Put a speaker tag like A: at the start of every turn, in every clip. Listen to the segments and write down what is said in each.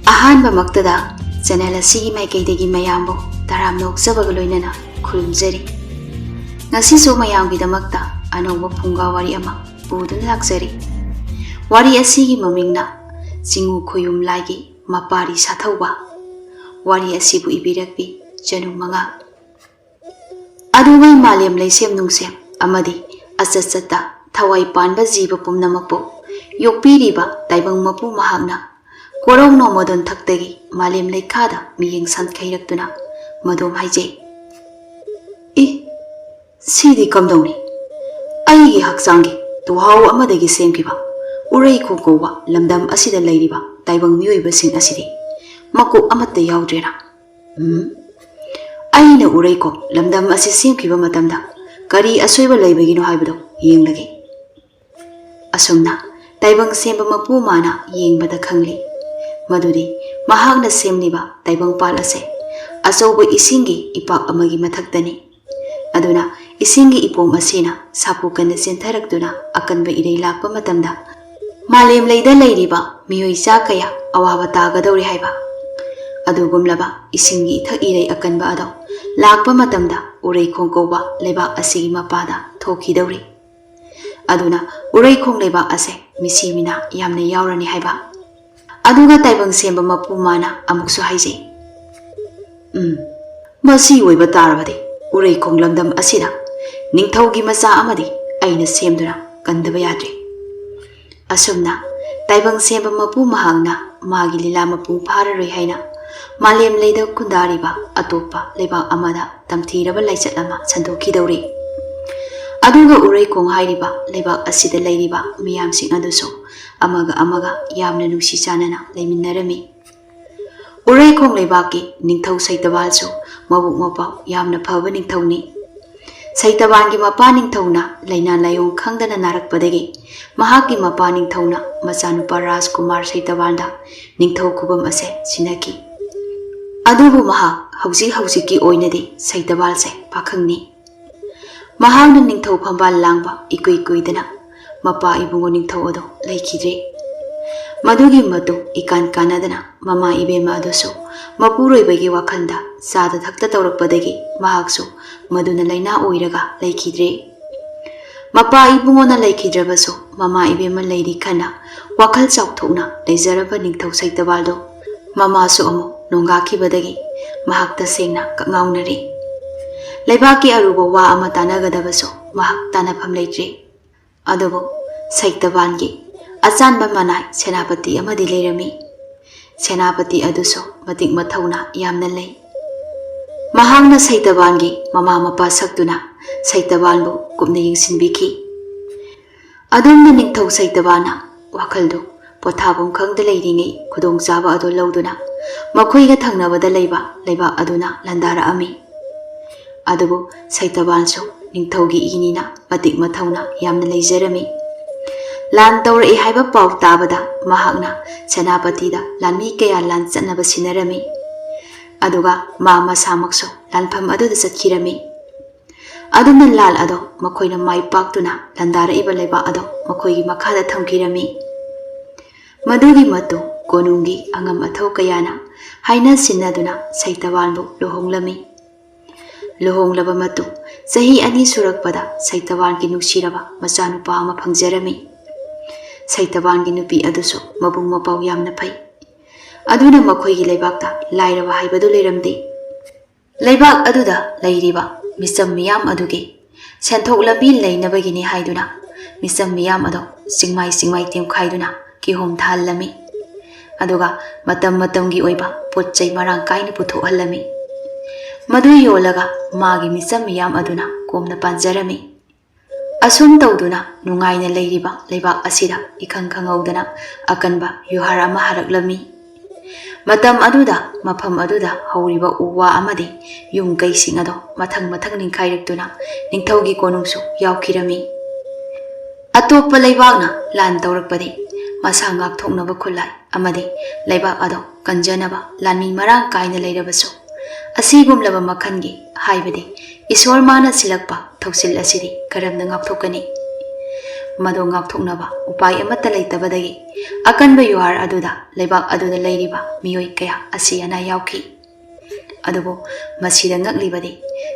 A: ꯑꯍꯥꯟꯕꯃꯛꯇꯗ channel ꯑꯁꯤꯒꯤ ꯃꯥꯏꯀꯩꯗꯒꯤ ꯃꯌꯥꯝꯕꯨ ꯇꯔꯥꯝꯅ ꯑꯣꯛꯆꯕꯒ ꯂꯣꯏꯅꯅ ꯈꯨꯔꯨꯝꯖꯔꯤ꯫ ꯉꯁꯤꯁꯨ ꯃꯌꯥꯝꯒꯤꯗꯃꯛꯇ ꯑꯅꯧꯕ ꯐꯨꯡꯒꯥ ꯋꯥꯔꯤ ꯑꯃ ꯄꯨꯗꯨꯅ ꯂꯥꯛꯆꯔꯤ꯫ ꯋꯥꯔꯤ ꯑꯁꯤꯒꯤ ꯃꯃꯤꯡꯅ ꯆꯤꯡꯎ ꯈꯣꯌꯨꯝ ꯂꯥꯏꯒꯤ ꯃꯄꯥꯔꯤ ꯁꯥꯊꯧꯕ꯫ ꯋꯥꯔꯤ ꯑꯁꯤꯕꯨ ꯏꯕꯤꯔꯛꯄꯤ ꯆꯅꯨ ꯃꯉꯥ꯫ ꯑꯗꯨꯉꯩ ꯃꯥꯂꯦꯝ ꯂꯩꯁꯦꯝ ꯅꯨꯡꯁꯦꯝ ꯑꯃꯗꯤ ꯑꯆꯠ ꯆꯠꯇ ꯊꯋꯥꯏ ꯄꯥꯟꯕ ꯖꯤꯕ ꯄꯨꯝꯅꯃꯛꯄꯨ ꯌꯣꯛꯄꯤꯔꯤꯕ ꯇꯥꯏꯕꯪ ꯃꯄꯨ ꯃꯍꯥꯛꯅ ꯀꯣꯔꯧ ꯅꯣꯡꯃꯗꯣꯟ ꯊꯛꯇꯒꯤ ꯃꯥꯂꯦꯝ ꯂꯩꯈꯥꯗ ꯃꯤꯠꯌꯦꯡ ꯁꯥꯟꯈꯩꯔꯛꯇꯨꯅ ꯃꯗꯣꯝ ꯍꯥꯏꯖꯩ, ꯁꯤꯗꯤ ꯀꯝꯗꯧꯅꯤ? ꯑꯩꯒꯤ ꯍꯛꯆꯥꯡꯒꯤ ꯇꯨꯍꯥꯎ ꯑꯃꯗꯒꯤ ꯁꯦꯝꯈꯤꯕ ꯎꯔꯩꯈꯣꯡ ꯀꯧꯕ ꯂꯝꯗꯝ ꯑꯁꯤꯗ ꯂꯩꯔꯤꯕ ꯇꯥꯏꯕꯪ ꯃꯤꯑꯣꯏꯕꯁꯤꯡ ꯑꯁꯤꯗꯤ ꯃꯀꯣꯛ ꯑꯃꯠꯇ ꯌꯥꯎꯗ꯭ꯔꯦꯅ? ꯑꯩꯅ ꯎꯔꯩꯈꯣꯡ ꯂꯝꯗꯝ ꯑꯁꯤ ꯁꯦꯝꯈꯤꯕ ꯃꯇꯝꯗ ꯀꯔꯤ ꯑꯁꯣꯏꯕ ꯂꯩꯕꯒꯤꯅꯣ ꯍꯥꯏꯕꯗꯨ ꯌꯦꯡꯂꯒꯦ꯫ ꯑꯁꯨꯝꯅ ꯇꯥꯏꯕꯪ ꯁꯦꯝꯕ ꯃꯄꯨ ꯃꯥꯅ ꯌꯦꯡꯕꯗ ꯈꯪꯂꯤ ꯃꯗꯨꯗꯤ ꯃꯍꯥꯛꯅ ꯁꯦꯝꯂꯤꯕ ꯇꯥꯏꯕꯪꯄꯥꯜ ꯑꯁꯦ ꯑꯆꯧꯕ ꯏꯁꯤꯡꯒꯤ ꯏꯄꯥꯛ ꯑꯃꯒꯤ ꯃꯊꯛꯇꯅꯤ꯫ ꯑꯗꯨꯅ ꯏꯁꯤꯡꯒꯤ ꯏꯄꯣꯝ ꯑꯁꯤꯅ ꯁꯥꯄꯨ ꯀꯟꯅ ꯆꯦꯟꯊꯔꯛꯇꯨꯅ ꯑꯀꯟꯕ ꯏꯔꯩ ꯂꯥꯛꯄ ꯃꯇꯝꯗ ꯃꯥꯂꯦꯝ ꯂꯩꯗ ꯂꯩꯔꯤꯕ ꯃꯤꯑꯣꯏꯆꯥ ꯀꯌꯥ ꯑꯋꯥꯕ ꯇꯥꯒꯗꯧꯔꯤ ꯍꯥꯏꯕ ꯑꯗꯨꯒꯨꯝꯂꯕ ꯏꯁꯤꯡꯒꯤ ꯏꯊꯛ ꯏꯔꯩ ꯑꯀꯟꯕ ꯑꯗꯣ ꯂꯥꯛꯄ ꯃꯇꯝꯗ ꯎꯔꯩꯈꯣꯡ ꯀꯧꯕ ꯂꯩꯕꯥꯛ ꯑꯁꯤꯒꯤ ꯃꯄꯥꯗ ꯊꯣꯛꯈꯤꯗꯧꯔꯤ꯫ ꯑꯗꯨꯅ ꯎꯔꯩꯈꯣꯡ ꯂꯩꯕꯥꯛ ꯑꯁꯦ ꯃꯤꯁꯤ ꯃꯤꯅꯥ ꯌꯥꯝꯅ ꯌꯥꯎꯔꯅꯤ ꯍꯥꯏꯕ꯫ ꯑꯗꯨꯒ ꯇꯥꯏꯕꯪ ꯁꯦꯝꯕ ꯃꯄꯨ ꯃꯥꯅ ꯑꯃꯨꯛꯁꯨ ꯍꯥꯏꯖꯩ, ꯃꯁꯤ ꯑꯣꯏꯕ ꯇꯥꯔꯕꯗꯤ ꯎꯔꯩꯈꯣꯡ ꯂꯝꯗꯝ ꯑꯁꯤꯗ ꯅꯤꯡꯊꯧꯒꯤ ꯃꯆꯥ ꯑꯃꯗꯤ ꯑꯩꯅ ꯁꯦꯝꯗꯨꯅ ꯀꯟꯗꯕ ꯌꯥꯗ꯭ꯔꯦ꯫ ꯑꯁꯨꯝꯅ ꯇꯥꯏꯕꯪ ꯁꯦꯝꯕ ꯃꯄꯨ ꯃꯍꯥꯛꯅ ꯃꯥꯒꯤ ꯂꯤꯂꯥ ꯃꯄꯨꯡ ꯐꯥꯔꯔꯣꯏ ꯍꯥꯏꯅ ꯃꯥꯂꯦꯝ ꯂꯩꯗ ꯈꯨꯟꯗꯥꯔꯤꯕ ꯑꯇꯣꯞꯄ ꯂꯩꯕꯥꯛ ꯑꯃꯗ ꯇꯝꯊꯤꯔꯕ ꯂꯥꯏꯆꯠ ꯑꯃ ꯁꯟꯗꯣꯛꯈꯤꯗꯧꯔꯤ꯫ ꯑꯗꯨꯒ ꯎꯔꯩꯈꯣꯡ ꯍꯥꯏꯔꯤꯕ ꯂꯩꯕꯥꯛ ꯑꯁꯤꯗ ꯂꯩꯔꯤꯕ ꯃꯤꯌꯥꯝꯁꯤꯡ ꯑꯗꯨꯁꯨ ꯑꯃꯒ ꯑꯃꯒ ꯌꯥꯝꯅ ꯅꯨꯡꯁꯤ ꯆꯥꯟꯅꯅ ꯂꯩꯃꯤꯟꯅꯔꯝꯃꯤ꯫ ꯎꯔꯩꯈꯣꯡ ꯂꯩꯕꯥꯛꯀꯤ ꯅꯤꯡꯊꯧ ꯁꯩꯇꯕꯥꯜꯁꯨ ꯃꯕꯨꯛ ꯃꯄꯥꯎ ꯌꯥꯝꯅ ꯐꯕ ꯅꯤꯡꯊꯧꯅꯤ꯫ ꯁꯩꯇꯕꯥꯜꯒꯤ ꯃꯄꯥ ꯅꯤꯡꯊꯧꯅ ꯂꯩꯅꯥ ꯂꯥꯏꯑꯣꯡ ꯈꯪꯗꯅ ꯅꯥꯔꯛꯄꯗꯒꯤ ꯃꯍꯥꯛꯀꯤ ꯃꯄꯥ ꯅꯤꯡꯊꯧꯅ ꯃꯆꯥꯅꯨꯄꯥ ꯔꯥꯖꯀꯨꯃꯥꯔ ꯁꯩꯇꯕꯥꯜꯗ ꯅꯤꯡꯊꯧ ꯈꯨꯕꯝ ꯑꯁꯦ ꯁꯤꯟꯅꯈꯤ꯫ ꯑꯗꯨꯕꯨ ꯃꯍꯥꯛ ꯍꯧꯖꯤꯛꯀꯤ ꯑꯣꯏꯅꯗꯤ ꯁꯩꯇꯕꯥꯜꯁꯦ ꯄꯥꯈꯪꯅꯤ꯫ ꯃꯍꯥꯛꯅ ꯅꯤꯡꯊꯧ ꯐꯝꯕꯥꯜ ꯂꯥꯡꯕ ꯏꯀꯨꯏ ꯀꯨꯏꯗꯅ ꯃꯄꯥ ꯏꯕꯨꯡꯉꯣ ꯅꯤꯡꯊꯧ ꯑꯗꯣ ꯂꯩꯈꯤꯗ꯭ꯔꯦ꯫ ꯃꯗꯨꯒꯤ ꯃꯇꯨꯡ ꯏꯀꯥꯟ ꯀꯥꯟꯅꯗꯅ ꯃꯃꯥ ꯏꯕꯦꯝꯃ ꯑꯗꯨꯁꯨ ꯃꯄꯨꯔꯣꯏꯕꯒꯤ ꯋꯥꯈꯜꯗ ꯆꯥꯗ ꯊꯛꯇ ꯇꯧꯔꯛꯄꯗꯒꯤ ꯃꯍꯥꯛꯁꯨ ꯃꯗꯨꯅ ꯂꯩꯅꯥ ꯑꯣꯏꯔꯒ ꯂꯩꯈꯤꯗ꯭ꯔꯦ꯫ ꯃꯄꯥ ꯏꯕꯨꯡꯉꯣꯅ ꯂꯩꯈꯤꯗ꯭ꯔꯕꯁꯨ ꯃꯃꯥ ꯏꯕꯦꯝꯃ ꯂꯩꯔꯤ ꯈꯟꯅ ꯋꯥꯈꯜ ꯆꯥꯎꯊꯣꯛꯅ ꯂꯩꯖꯔꯕ ꯅꯤꯡꯊꯧ ꯁꯩꯇꯕꯥꯜꯗꯣ ꯃꯃꯥꯁꯨ ꯑꯃꯨꯛ ꯅꯣꯡꯒꯥꯈꯤꯕꯗꯒꯤ ꯃꯍꯥꯛ ꯇꯁꯦꯡꯅ ꯀꯛꯉꯥꯎꯅꯔꯦ꯫ ꯂꯩꯕꯥꯛꯀꯤ ꯑꯔꯨꯕ ꯋꯥ ꯑꯃ ꯇꯥꯟꯅꯒꯗꯕꯁꯨ ꯃꯍꯥꯛ ꯇꯥꯟꯅꯐꯝ ꯂꯩꯇ꯭ꯔꯦ꯫ ꯑꯗꯨꯕꯨ ꯁꯩꯇꯕꯥꯜꯒꯤ ꯑꯆꯥꯟꯕ ꯃꯅꯥꯏ ꯁꯦꯅꯥꯄꯇꯤ ꯑꯃꯗꯤ ꯂꯩꯔꯝꯃꯤ꯫ ꯁꯦꯅꯥꯄꯇꯤ ꯑꯗꯨꯁꯨ ꯃꯇꯤꯛ ꯃꯊꯧꯅꯥ ꯌꯥꯝꯅ ꯂꯩ꯫ ꯃꯍꯥꯛꯅ ꯁꯩꯇꯕꯥꯜꯒꯤ ꯃꯃꯥ ꯃꯄꯥ ꯁꯛꯇꯨꯅ ꯁꯩꯇꯕꯥꯜꯕꯨ ꯀꯨꯞꯅ ꯌꯦꯡꯁꯤꯟꯕꯤꯈꯤ꯫ ꯑꯗꯨꯝꯅ ꯅꯤꯡꯊꯧ ꯁꯩꯇꯕꯥꯜꯅ ꯋꯥꯈꯜꯗꯨ ꯄꯣꯊꯥꯐꯝ ꯈꯪꯗ ꯂꯩꯔꯤꯉꯩ ꯈꯨꯗꯣꯡꯆꯥꯕ ꯑꯗꯨ ꯂꯧꯗꯨꯅ ꯃꯈꯣꯏꯒ ꯊꯪꯅꯕꯗ ꯂꯩꯕ ꯂꯩꯕꯥꯛ ꯑꯗꯨꯅ ꯂꯥꯟꯗꯥꯔꯛꯑꯝꯃꯤ꯫ ꯑꯗꯨꯕꯨ ꯁꯩꯇꯕꯥꯜꯁꯨ ꯅꯤꯡꯊꯧꯒꯤ ꯏꯅꯤꯅ ꯃꯇꯤꯛ ꯃꯊꯧꯅꯥ ꯌꯥꯝꯅ ꯂꯩꯖꯔꯝꯃꯤ꯫ ꯂꯥꯟ ꯇꯧꯔꯛꯏ ꯍꯥꯏꯕ ꯄꯥꯎ ꯇꯥꯕꯗ ꯃꯍꯥꯛꯅ ꯁꯦꯅꯥꯄꯇꯤꯗ ꯂꯥꯟꯃꯤ ꯀꯌꯥ ꯂꯥꯟ ꯆꯠꯅꯕ ꯁꯤꯟꯅꯔꯝꯃꯤ꯫ ꯑꯗꯨꯒ ꯃꯥ ꯃꯁꯥꯃꯛꯁꯨ ꯂꯥꯟꯐꯝ ꯑꯗꯨꯗ ꯆꯠꯈꯤꯔꯝꯃꯤ꯫ ꯑꯗꯨꯅ ꯂꯥꯜ ꯑꯗꯣ ꯃꯈꯣꯏꯅ ꯃꯥꯏ ꯄꯥꯛꯇꯨꯅ ꯂꯥꯟꯗꯥꯔꯛꯏꯕ ꯂꯩꯕꯥꯛ ꯑꯗꯣ ꯃꯈꯣꯏꯒꯤ ꯃꯈꯥꯗ ꯊꯝꯈꯤꯔꯝꯃꯤ꯫ ꯃꯗꯨꯒꯤ ꯃꯇꯨꯡ ꯀꯣꯅꯨꯡꯒꯤ ꯑꯉꯝ ꯑꯊꯧ ꯀꯌꯥꯅ ꯍꯥꯏꯅ ꯁꯤꯟꯅꯗꯨꯅ ꯁꯩꯇꯕꯥꯜꯕꯨ ꯂꯨꯍꯣꯡꯂꯝꯃꯤ꯫ ꯂꯨꯍꯣꯡꯂꯕ ꯃꯇꯨꯡ ꯆꯍꯤ 2 ꯁꯨꯔꯛꯄꯗ ꯁꯩꯇꯕꯥꯜꯒꯤ ꯅꯨꯡꯁꯤꯔꯕ ꯃꯆꯥꯅꯨꯄꯥ ꯑꯃ ꯐꯪꯖꯔꯝꯃꯤ꯫ ꯁꯩꯇꯕꯥꯜꯒꯤ ꯅꯨꯄꯤ ꯑꯗꯨꯁꯨ ꯃꯕꯨꯡ ꯃꯄꯥꯎ ꯌꯥꯝꯅ ꯐꯩ꯫ ꯑꯗꯨꯅ ꯃꯈꯣꯏꯒꯤ ꯂꯩꯕꯥꯛꯇ ꯂꯥꯏꯔꯕ ꯍꯥꯏꯕꯗꯨ ꯂꯩꯔꯝꯗꯦ꯫ ꯂꯩꯕꯥꯛ ꯑꯗꯨꯗ ꯂꯩꯔꯤꯕ ꯃꯤꯆꯝ ꯃꯤꯌꯥꯝ ꯑꯗꯨꯒꯤ ꯁꯦꯟꯊꯣꯛ ꯂꯝꯕꯤ ꯂꯩꯅꯕꯒꯤꯅꯤ ꯍꯥꯏꯗꯨꯅ ꯃꯤꯆꯝ ꯃꯤꯌꯥꯝ ꯑꯗꯣ ꯆꯤꯡꯃꯥꯏ ꯇꯦꯝꯈꯥꯏꯗꯨꯅ ꯀꯤꯍꯣꯝ ꯊꯥꯍꯜꯂꯝꯃꯤ꯫ ꯑꯗꯨꯒ ꯃꯇꯝ ꯃꯇꯝꯒꯤ ꯑꯣꯏꯕ ꯄꯣꯠ ꯆꯩ ꯃꯔꯥꯡ ꯀꯥꯏꯅ ꯄꯨꯊꯣꯛꯍꯜꯂꯝꯃꯤ꯫ ꯃꯗꯨ ꯌꯣꯜꯂꯒ ꯃꯥꯒꯤ ꯃꯤꯆꯝ ꯃꯤꯌꯥꯝ ꯑꯗꯨꯅ ꯀꯣꯝꯅ ꯄꯥꯟꯖꯔꯝꯃꯤ꯫ ꯑꯁꯨꯝ ꯇꯧꯗꯨꯅ ꯅꯨꯡꯉꯥꯏꯅ ꯂꯩꯔꯤꯕ ꯂꯩꯕꯥꯛ ꯑꯁꯤꯗ ꯏꯈꯪ ꯈꯪꯍꯧꯗꯅ ꯑꯀꯟꯕ ꯌꯨꯍꯥꯔ ꯑꯃ ꯍꯥꯔꯛꯂꯝꯃꯤ꯫ ꯃꯇꯝ ꯑꯗꯨꯗ ꯃꯐꯝ ꯑꯗꯨꯗ ꯍꯧꯔꯤꯕ ꯎ ꯋꯥ ꯑꯃꯗꯤ ꯌꯨꯝ ꯀꯩꯁꯤꯡ ꯑꯗꯣ ꯃꯊꯪ ꯅꯤꯡꯈꯥꯏꯔꯛꯇꯨꯅ ꯅꯤꯡꯊꯧꯒꯤ ꯀꯣꯅꯨꯡꯁꯨ ꯌꯥꯎꯈꯤꯔꯝꯃꯤ꯫ ꯑꯇꯣꯞꯄ ꯂꯩꯕꯥꯛꯅ ꯂꯥꯟ ꯇꯧꯔꯛꯄꯗꯤ ꯃꯁꯥ ꯉꯥꯛꯊꯣꯛꯅꯕ ꯈꯨꯠꯂꯥꯏ ꯑꯃꯗꯤ ꯂꯩꯕꯥꯛ ꯑꯗꯣ ꯀꯟꯖꯅꯕ ꯂꯥꯟꯃꯤ ꯃꯔꯥꯡ ꯀꯥꯏꯅ ꯂꯩꯔꯕꯁꯨ ꯑꯁꯤꯒꯨꯝꯂꯕ ꯃꯈꯜꯒꯤ ꯍꯥꯏꯕꯗꯤ ꯏꯁꯣꯔ ꯃꯥꯅ ꯁꯤꯜꯂꯛꯄ ꯊꯧꯁꯤꯜ ꯑꯁꯤꯗꯤ ꯀꯔꯝꯅ ꯉꯥꯛꯊꯣꯛꯀꯅꯤ? ꯃꯗꯨ ꯉꯥꯛꯊꯣꯛꯅꯕ ꯎꯄꯥꯏ ꯑꯃꯠꯇ ꯂꯩꯇꯕꯗꯒꯤ ꯑꯀꯟꯕ ꯌꯨꯍꯥꯔ ꯑꯗꯨꯗ ꯂꯩꯕꯥꯛ ꯑꯗꯨꯗ ꯂꯩꯔꯤꯕ ꯃꯤꯑꯣꯏ ꯀꯌꯥ ꯑꯁꯤ ꯑꯅꯥ ꯌꯥꯎꯈꯤ꯫ ꯑꯗꯨꯕꯨ ꯃꯁꯤꯗ ꯉꯛꯂꯤꯕꯗꯤ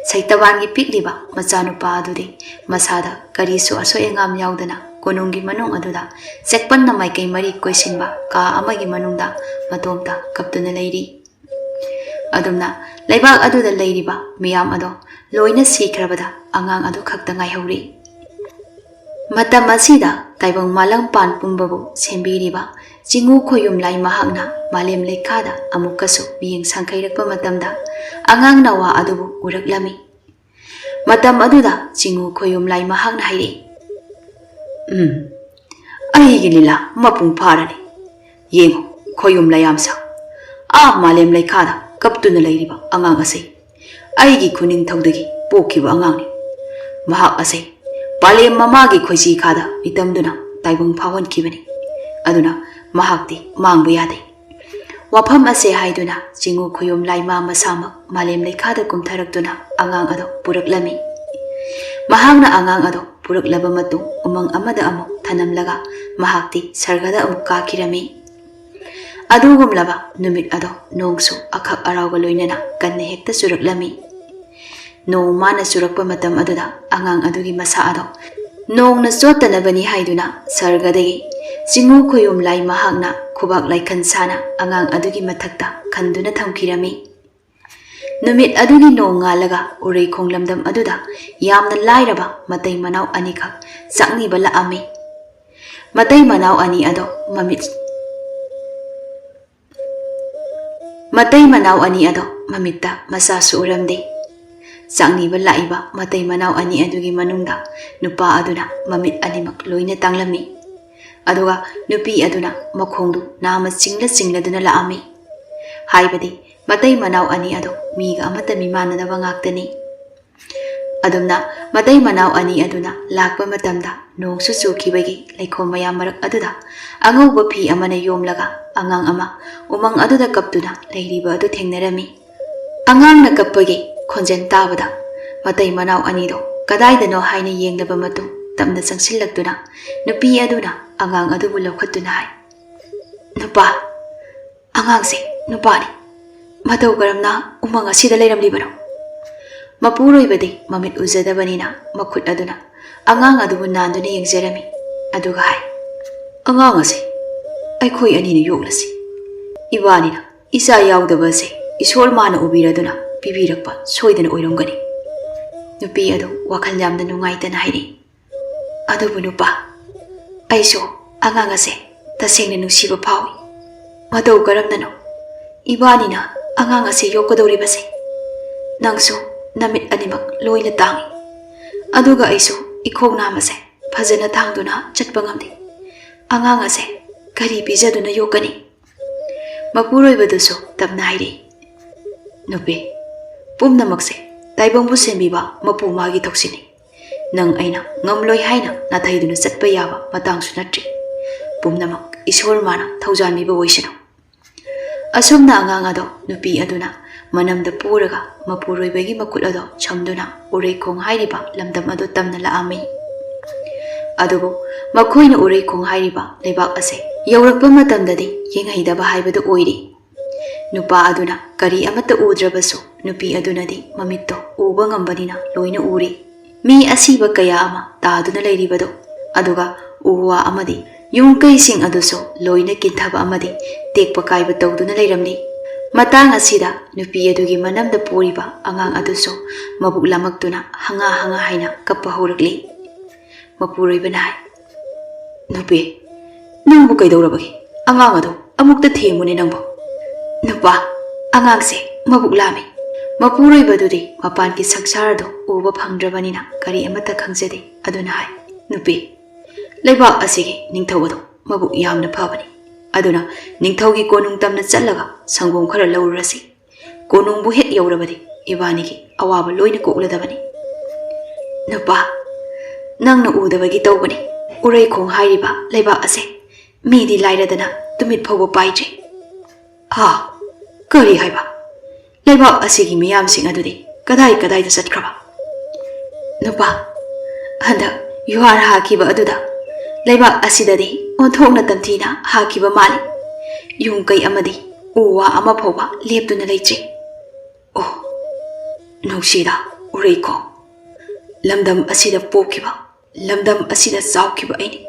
A: ꯁꯩꯇꯕꯥꯟꯒꯤ ꯄꯤꯛꯂꯤꯕ ꯃꯆꯥꯅꯨꯄꯥ ꯑꯗꯨꯗꯤ ꯃꯁꯥꯗ ꯀꯔꯤꯁꯨ ꯑꯁꯣꯏ ꯑꯉꯥꯝ ꯌꯥꯎꯗꯅ ꯀꯣꯅꯨꯡꯒꯤ ꯃꯅꯨꯡ ꯑꯗꯨꯗ ꯆꯦꯛꯄꯟꯅ ꯃꯥꯏꯀꯩ ꯃꯔꯤ ꯀꯣꯏꯁꯤꯟꯕ ꯀꯥ ꯑꯃꯒꯤ ꯃꯅꯨꯡꯗ ꯃꯇꯣꯝꯇ ꯀꯞꯇꯨꯅ ꯂꯩꯔꯤ꯫ ꯑꯗꯨꯝꯅ ꯂꯩꯕꯥꯛ ꯑꯗꯨꯗ ꯂꯩꯔꯤꯕ ꯃꯤꯌꯥꯝ ꯑꯗꯣ ꯂꯣꯏꯅ ꯁꯤꯈ꯭ꯔꯕꯗ ꯑꯉꯥꯡ ꯑꯗꯨ ꯈꯛꯇ ꯉꯥꯏꯍꯧꯔꯤ꯫ ꯃꯇꯝ ꯑꯁꯤꯗ ꯇꯥꯏꯕꯪ ꯃꯥꯂꯪꯄꯥꯟ ꯄꯨꯝꯕꯕꯨ ꯁꯦꯝꯕꯤꯔꯤꯕ ꯆꯤꯉꯨ ꯈꯣꯌꯨꯝꯂꯥꯏ ꯃꯍꯥꯛꯅ ꯃꯥꯂꯦꯝ ꯂꯩꯈꯥꯗ ꯑꯃꯨꯛꯀꯁꯨ ꯃꯤꯠꯌꯦꯡ ꯁꯪꯈꯩꯔꯛꯄ ꯃꯇꯝꯗ ꯑꯉꯥꯡ ꯅꯋꯥ ꯑꯗꯨꯕꯨ ꯎꯔꯛꯂꯝꯃꯤ꯫ ꯃꯇꯝ ꯑꯗꯨꯗ ꯆꯤꯉꯨ ꯈꯣꯌꯨꯝꯂꯥꯏ ꯃꯍꯥꯛꯅ ꯍꯥꯏꯔꯛꯏ, ꯑꯩꯒꯤ ꯂꯤꯂꯥ ꯃꯄꯨꯡ ꯐꯥꯔꯅꯤ꯫ ꯌꯦꯡꯉꯨ ꯈꯣꯌꯨꯝ ꯂꯥꯏꯌꯥꯝꯁꯥ, ꯃꯥꯂꯦꯝ ꯂꯩꯈꯥꯗ ꯀꯞꯇꯨꯅ ꯂꯩꯔꯤꯕ ꯑꯉꯥꯡ ꯑꯁꯤ ꯑꯩꯒꯤ ꯈꯨꯅꯤꯡꯊꯧꯗꯒꯤ ꯄꯣꯛꯈꯤꯕ ꯑꯉꯥꯡꯅꯤ꯫ ꯃꯍꯥꯛ ꯑꯁꯤ ꯄꯥꯂꯦꯝ ꯃꯃꯥꯒꯤ ꯈꯣꯏꯖꯤ ꯈꯥꯗ ꯏꯇꯝꯗꯨꯅ ꯇꯥꯏꯕꯪ ꯐꯥꯎꯍꯟꯈꯤꯕꯅꯤ꯫ ꯑꯗꯨꯅ ꯃꯍꯥꯛꯇꯤ ꯃꯥꯡꯕ ꯌꯥꯗꯦ꯫ ꯋꯥꯐꯝ ꯑꯁꯦ ꯍꯥꯏꯗꯨꯅ ꯆꯤꯉꯨ ꯈꯣꯌꯨꯝ ꯂꯥꯏꯃꯥ ꯃꯁꯥꯃꯛ ꯃꯥꯂꯦꯝ ꯂꯩꯈꯥꯗ ꯀꯨꯝꯊꯔꯛꯇꯨꯅ ꯑꯉꯥꯡ ꯑꯗꯣ ꯄꯨꯔꯛꯂꯝꯃꯤ꯫ ꯃꯍꯥꯛꯅ ꯑꯉꯥꯡ ꯑꯗꯣ ꯄꯨꯔꯛꯂꯕ ꯃꯇꯨꯡ ꯎꯃꯪ ꯑꯃꯗ ꯑꯃꯨꯛ ꯊꯅꯝꯂꯒ ꯃꯍꯥꯛꯇꯤ ꯁꯔꯒꯗ ꯑꯃꯨꯛ ꯀꯥꯈꯤꯔꯝꯃꯤ꯫ ꯑꯗꯨꯒꯨꯝꯂꯕ ꯅꯨꯃꯤꯠ ꯑꯗꯣ ꯅꯣꯡꯁꯨ ꯑꯈꯛ ꯑꯔꯥꯎꯒ ꯂꯣꯏꯅꯅ ꯀꯟꯅ ꯍꯦꯛꯇ ꯆꯨꯔꯛꯂꯝꯃꯤ꯫ ꯅꯣꯡ ꯃꯥꯅ ꯆꯨꯔꯛꯄ ꯃꯇꯝ ꯑꯗꯨꯗ ꯑꯉꯥꯡ ꯑꯗꯨꯒꯤ ꯃꯁꯥ ꯑꯗꯣ ꯅꯣꯡꯅ ꯆꯣꯠꯇꯅꯕꯅꯤ ꯍꯥꯏꯗꯨꯅ ꯁꯔꯒꯗꯒꯤ ꯆꯤꯉꯨ ꯈꯣꯌꯨꯝ ꯂꯥꯏ ꯃꯍꯥꯛꯅ ꯈꯨꯕꯥꯛ ꯂꯥꯏꯈꯟ ꯁꯥꯅ ꯑꯉꯥꯡ ꯑꯗꯨꯒꯤ ꯃꯊꯛꯇ ꯈꯟꯗꯨꯅ ꯊꯝꯈꯤꯔꯝꯃꯤ꯫ ꯅꯨꯃꯤꯠ ꯑꯗꯨꯒꯤ ꯅꯣꯡ ꯉꯥꯜꯂꯒ ꯎꯔꯩꯈꯣꯡ ꯂꯝꯗꯝ ꯑꯗꯨꯗ ꯌꯥꯝꯅ ꯂꯥꯏꯔꯕ ꯃꯇꯩ ꯃꯅꯥꯎ ꯑꯅꯤꯈꯛ ꯆꯥꯛꯅꯤꯕ ꯂꯥꯛꯑꯝꯃꯤ꯫ ꯃꯇꯩ ꯃꯅꯥꯎ ꯑꯅꯤ ꯑꯗꯣ ꯃꯃꯤꯠꯇ ꯃꯆꯥꯁꯨ ꯎꯔꯝꯗꯦ꯫ ꯆꯥꯛꯅꯤꯕ ꯂꯥꯛꯏꯕ ꯃꯇꯩ ꯃꯅꯥꯎ ꯑꯅꯤ ꯑꯗꯨꯒꯤ ꯃꯅꯨꯡꯗ ꯅꯨꯄꯥ ꯑꯗꯨꯅ ꯃꯃꯤꯠ ꯑꯅꯤꯃꯛ ꯂꯣꯏꯅ ꯇꯥꯡꯂꯝꯃꯤ꯫ ꯑꯗꯨꯒ ꯅꯨꯄꯤ ꯑꯗꯨꯅ ꯃꯈꯣꯡꯗꯨ ꯅꯥꯝꯃ ꯆꯤꯡꯂꯗꯨꯅ ꯂꯥꯛꯑꯝꯃꯤ꯫ ꯍꯥꯏꯕꯗꯤ ꯃꯇꯩ ꯃꯅꯥꯎ ꯑꯅꯤ ꯑꯗꯣ ꯃꯤꯒ ꯑꯃꯠꯇ ꯃꯤꯃꯥꯟꯅꯗꯕ ꯉꯥꯛꯇꯅꯤ꯫ ꯑꯗꯨꯝꯅ ꯃꯇꯩ ꯃꯅꯥꯎ ꯑꯅꯤ ꯑꯗꯨꯅ ꯂꯥꯛꯄ ꯃꯇꯝꯗ ꯅꯣꯡꯁꯨ ꯆꯨꯈꯤꯕꯒꯤ ꯂꯩꯈꯣꯝ ꯃꯌꯥꯝ ꯃꯔꯛ ꯑꯗꯨꯗ ꯑꯉꯧꯕ ꯐꯤ ꯑꯃꯅ ꯌꯣꯝꯂꯒ ꯑꯉꯥꯡ ꯑꯃ ꯎꯃꯪ ꯑꯗꯨꯗ ꯀꯞꯇꯨꯅ ꯂꯩꯔꯤꯕ ꯑꯗꯨ ꯊꯦꯡꯅꯔꯝꯃꯤ꯫ ꯑꯉꯥꯡꯅ ꯀꯞꯄꯒꯤ ꯈꯣꯟꯖꯦꯜ ꯇꯥꯕꯗ ꯃꯇꯩ ꯃꯅꯥꯎ ꯑꯅꯤꯗꯣ ꯀꯗꯥꯏꯗꯅꯣ ꯍꯥꯏꯅ ꯌꯦꯡꯂꯕ ꯃꯇꯨꯡ ꯇꯞꯅ ꯆꯪꯁꯤꯜꯂꯛꯇꯨꯅ ꯅꯨꯄꯤ ꯑꯗꯨꯅ ꯑꯉꯥꯡ ꯑꯗꯨꯕꯨ ꯂꯧꯈꯠꯇꯨꯅ ꯍꯥꯏ, ꯅꯨꯄꯥ, ꯑꯉꯥꯡꯁꯦ ꯅꯨꯄꯥꯅꯤ꯫ ꯃꯇꯧ ꯀꯔꯝꯅ ꯎꯃꯪ ꯑꯁꯤꯗ ꯂꯩꯔꯝꯂꯤꯕꯅꯣ? ꯃꯄꯨꯔꯣꯏꯕꯗꯤ ꯃꯃꯤꯠ ꯎꯖꯗꯕꯅꯤꯅ ꯃꯈꯨꯠ ꯑꯗꯨꯅ ꯑꯉꯥꯡ ꯑꯗꯨꯕꯨ ꯅꯥꯟꯗꯨꯅ ꯌꯦꯡꯖꯔꯝꯃꯤ꯫ ꯑꯗꯨꯒ ꯍꯥꯏ, ꯑꯉꯥꯡ ꯑꯁꯤ ꯑꯩꯈꯣꯏ ꯑꯅꯤꯅ ꯌꯣꯛꯂꯁꯤ꯫ ꯏꯕꯥꯅꯤꯅ ꯏꯆꯥ ꯌꯥꯎꯗꯕ ꯑꯁꯤ ꯏꯁꯣꯔ ꯃꯥꯅ ꯎꯕꯤꯔꯗꯨꯅ ꯄꯤꯕꯤꯔꯛꯄ ꯁꯣꯏꯗꯅ ꯑꯣꯏꯔꯝꯒꯅꯤ꯫ ꯅꯨꯄꯤ ꯑꯗꯨ ꯋꯥꯈꯜ ꯌꯥꯝꯅ ꯅꯨꯡꯉꯥꯏꯇꯅ ꯍꯥꯏꯔꯤ, ꯑꯗꯨꯕꯨ ꯅꯨꯄꯥ, ꯑꯩꯁꯨ ꯑꯉꯥꯡ ꯑꯁꯦ ꯇꯁꯦꯡꯅ ꯅꯨꯡꯁꯤꯕ ꯐꯥꯎꯏ꯫ ꯃꯇꯧ ꯀꯔꯝꯅꯅꯣ ꯏꯕꯥꯅꯤꯅ ꯑꯉꯥꯡ ꯑꯁꯤ ꯌꯣꯛꯀꯗꯧꯔꯤꯕꯁꯦ? ꯅꯪꯁꯨ ꯅꯃꯤꯠ ꯑꯅꯤꯃꯛ ꯂꯣꯏꯅ ꯇꯥꯡꯏ, ꯑꯗꯨꯒ ꯑꯩꯁꯨ ꯏꯈꯣꯡ ꯅꯥꯝ ꯑꯁꯦ ꯐꯖꯅ ꯊꯥꯡꯗꯨꯅ ꯆꯠꯄ ꯉꯝꯗꯦ꯫ ꯑꯉꯥꯡ ꯑꯁꯦ ꯀꯔꯤ ꯄꯤꯖꯗꯨꯅ ꯌꯣꯛꯀꯅꯤ? ꯃꯄꯨꯔꯣꯏꯕꯗꯨꯁꯨ ꯇꯞꯅ ꯍꯥꯏꯔꯤ, ꯅꯨꯄꯤ, ꯄꯨꯝꯅꯃꯛꯁꯦ ꯇꯥꯏꯕꯪꯕꯨ ꯁꯦꯝꯕꯤꯕ ꯃꯄꯨ ꯃꯥꯒꯤ ꯊꯧꯁꯤꯟꯅꯤ꯫ ꯅꯪ ꯑꯩꯅ ꯉꯝꯂꯣꯏ ꯍꯥꯏꯅ ꯅꯥꯊꯩꯗꯨꯅ ꯆꯠꯄ ꯌꯥꯕ ꯃꯇꯥꯡꯁꯨ ꯅꯠꯇ꯭ꯔꯤ꯫ ꯄꯨꯝꯅꯃꯛ ꯏꯁꯣꯔ ꯃꯥꯅ ꯊꯧꯖꯥꯟꯕꯤꯕ ꯑꯣꯏꯁꯅꯨ꯫ ꯑꯁꯨꯝꯅ ꯑꯉꯥꯡ ꯑꯗꯣ ꯅꯨꯄꯤ ꯑꯗꯨꯅ ꯃꯅꯝꯗ ꯄꯨꯔꯒ ꯃꯄꯨꯔꯣꯏꯕꯒꯤ ꯃꯈꯨꯠ ꯑꯗꯣ ꯁꯝꯗꯨꯅ ꯎꯔꯩꯈꯣꯡ ꯍꯥꯏꯔꯤꯕ ꯂꯝꯗꯝ ꯑꯗꯨ ꯇꯝꯅ ꯂꯥꯛꯑꯝꯃꯤ꯫ ꯑꯗꯨꯕꯨ ꯃꯈꯣꯏꯅ ꯎꯔꯩꯈꯣꯡ ꯍꯥꯏꯔꯤꯕ ꯂꯩꯕꯥꯛ ꯑꯁꯦ ꯌꯧꯔꯛꯄ ꯃꯇꯝꯗꯗꯤ ꯌꯦꯡꯍꯩꯗꯕ ꯍꯥꯏꯕꯗꯨ ꯑꯣꯏꯔꯤ꯫ ꯅꯨꯄꯥ ꯑꯗꯨꯅ ꯀꯔꯤ ꯑꯃꯠꯇ ꯎꯗ꯭ꯔꯕꯁꯨ ꯅꯨꯄꯤ ꯑꯗꯨꯅꯗꯤ ꯃꯃꯤꯠꯇꯣ ꯎꯕ ꯉꯝꯕꯅꯤꯅ ꯂꯣꯏꯅ ꯎꯔꯤ꯫ ꯃꯤ ꯑꯁꯤꯕ ꯀꯌꯥ ꯑꯃ ꯇꯥꯗꯨꯅ ꯂꯩꯔꯤꯕꯗꯣ, ꯑꯗꯨꯒ ꯎ ꯋꯥ ꯑꯃꯗꯤ ꯌꯨꯝ ꯀꯩꯁꯤꯡ ꯑꯗꯨꯁꯨ ꯂꯣꯏꯅ ꯀꯤꯟꯊꯕ ꯑꯃꯗꯤ ꯇꯦꯛꯄ ꯀꯥꯏꯕ ꯇꯧꯗꯨꯅ ꯂꯩꯔꯝꯂꯤ꯫ ꯃꯇꯥꯡ ꯑꯁꯤꯗ ꯅꯨꯄꯤ ꯑꯗꯨꯒꯤ ꯃꯅꯝꯗ ꯄꯨꯔꯤꯕ ꯑꯉꯥꯡ ꯑꯗꯨꯁꯨ ꯃꯕꯨꯛ ꯂꯥꯃꯛꯇꯨꯅ ꯍꯪꯉꯥ ꯍꯪꯉꯥ ꯍꯥꯏꯅ ꯀꯞꯄ ꯍꯧꯔꯛꯂꯤ꯫ ꯃꯄꯨꯔꯣꯏꯕꯅ ꯍꯥꯏ, ꯅꯨꯄꯤ, ꯅꯪꯕꯨ ꯀꯩꯗꯧꯔꯕꯒꯦ? ꯑꯉꯥꯡ ꯑꯗꯣ ꯑꯃꯨꯛꯇ ꯊꯦꯝꯃꯨꯅꯦ ꯅꯪꯕꯨ꯫ ꯅꯨꯄꯥ, ꯑꯉꯥꯡꯁꯦ ꯃꯕꯨꯛ ꯂꯥꯝꯃꯤ꯫ ꯃꯄꯨꯔꯣꯏꯕꯗꯨꯗꯤ ꯃꯄꯥꯟꯒꯤ ꯁꯪꯁꯥꯔꯗꯣ ꯎꯕ ꯐꯪꯗ꯭ꯔꯕꯅꯤꯅ ꯀꯔꯤ ꯑꯃꯠꯇ ꯈꯪꯖꯗꯦ꯫ ꯑꯗꯨꯅ ꯍꯥꯏ, ꯅꯨꯄꯤ, ꯂꯩꯕꯥꯛ ꯑꯁꯤꯒꯤ ꯅꯤꯡꯊꯧ ꯑꯗꯣ ꯃꯕꯨꯛ ꯌꯥꯝꯅ ꯐꯕꯅꯤ꯫ ꯑꯗꯨꯅ ꯅꯤꯡꯊꯧꯒꯤ ꯀꯣꯅꯨꯡ ꯇꯝꯅ ꯆꯠꯂꯒ ꯁꯪꯒꯣꯝ ꯈꯔ ꯂꯧꯔꯨꯔꯁꯤ꯫ ꯀꯣꯅꯨꯡꯕꯨ ꯍꯦꯛ ꯌꯧꯔꯕꯗꯤ ꯏꯕꯥꯅꯤꯒꯤ ꯑꯋꯥꯕ ꯂꯣꯏꯅ ꯀꯣꯛꯂꯗꯕꯅꯤ꯫ ꯅꯨꯄꯥ, ꯅꯪꯅ ꯎꯗꯕꯒꯤ ꯇꯧꯕꯅꯤ꯫ ꯎꯔꯩꯈꯣꯡ ꯍꯥꯏꯔꯤꯕ ꯂꯩꯕꯥꯛ ꯑꯁꯦ ꯃꯤꯗꯤ ꯂꯥꯏꯔꯗꯅ ꯇꯨꯃꯤꯠ ꯐꯥꯎꯕ ꯄꯥꯏꯗ꯭ꯔꯤ꯫ ꯀꯔꯤ ꯍꯥꯏꯕ? ꯂꯩꯕꯥꯛ ꯑꯁꯤꯒꯤ ꯃꯤꯌꯥꯝꯁꯤꯡ ꯑꯗꯨꯗꯤ ꯀꯗꯥꯏꯗ ꯆꯠꯈ꯭ꯔꯕ? ꯅꯨꯄꯥ, ꯍꯟꯗꯛ ꯌꯨꯍꯥꯔ ꯍꯥꯈꯤꯕ ꯑꯗꯨꯗ Leibak asidadi onthokna tamthina hakiba mali. Yung kay amadi uwa ama phoba leptuna leitri. Oh, Nushida Uriko. Lamdam asida pokiba. Lamdam asida saukiba aini.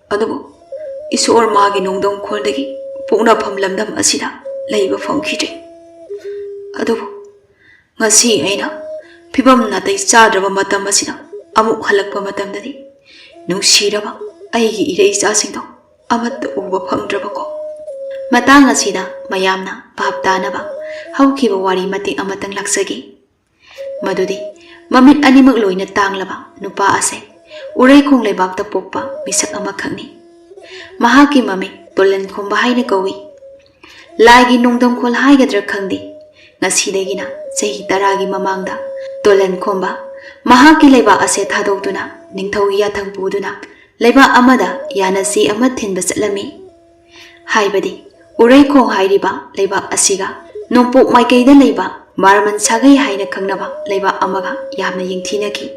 A: Adubu isor magi nongdong khondagi pukna pham lamdam asida leiba famkhidre. Adubu ngasi aina phibam natai chadraba matam asida amuk halakpa matamdadi nungsiraba aigi irei chasingdo amat uba phangdrabako. Matang asida mayamna bhaptanaba haukiba wari matik amatang laksagi. Madudi mamit animak loina tanglaba nupa ase urai khong leibakta pokpa misak ama khangni. Mahaki mami Tolan Khomba haina kawi. Laigi nongdam khol haigadra khangdi. Ngasidagina chahi 10 gi mamangda Tolan Khomba mahaki leiba ase thadokduna ningthau yathang puduna leiba amada yanasi ama thinba chatlami. Haibadi urai khong hairiba leiba asiga nompok maikaida leiba Maraman sagai haina khangnaba leiba amaga yamna yingthinaki.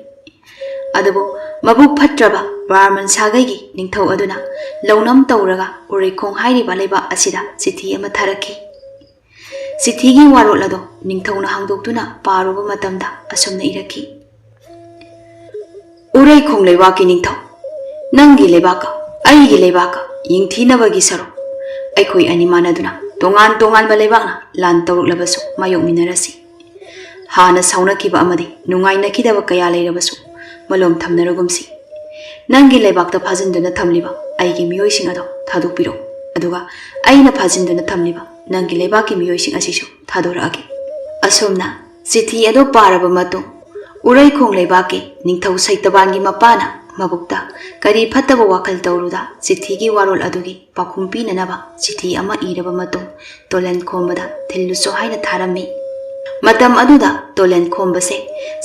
A: Adubu mabuk phatraba Maraman sagai gi ningthau aduna launam tawraga urai khong hairiba leiba asida chithi ama tharaki. Chithi gi warol ado ningthauna hangdoktuna paruba matamda asumna iraki. Urai khong leiba ki ningthau nangi leiba ka aigi leiba ka yingthinabagi saro aikoi ani manaduna tongan tongan ba leibakna lan tawruklabasu mayok minarasi. Hana saunaki ba amadi nungai nakidaba kaya leirabasu malom thamnaragumsi. Nangi leibakta phajinduna thamliba aigi miyoising ado thadokpiro aduga aina phajinduna thamliba nangi leibaki miyoising asisu thadorage. Asomna chithi ado paraba matung urai khong leibaki ningthau saitabangi mapana mabukta kari phattaba wakal tawruda chithi gi warol adugi pakhum pinanaba chithi ama iraba matung Tolan Khombada thilluso haina tharami. Matam aduda Tolan Khomba se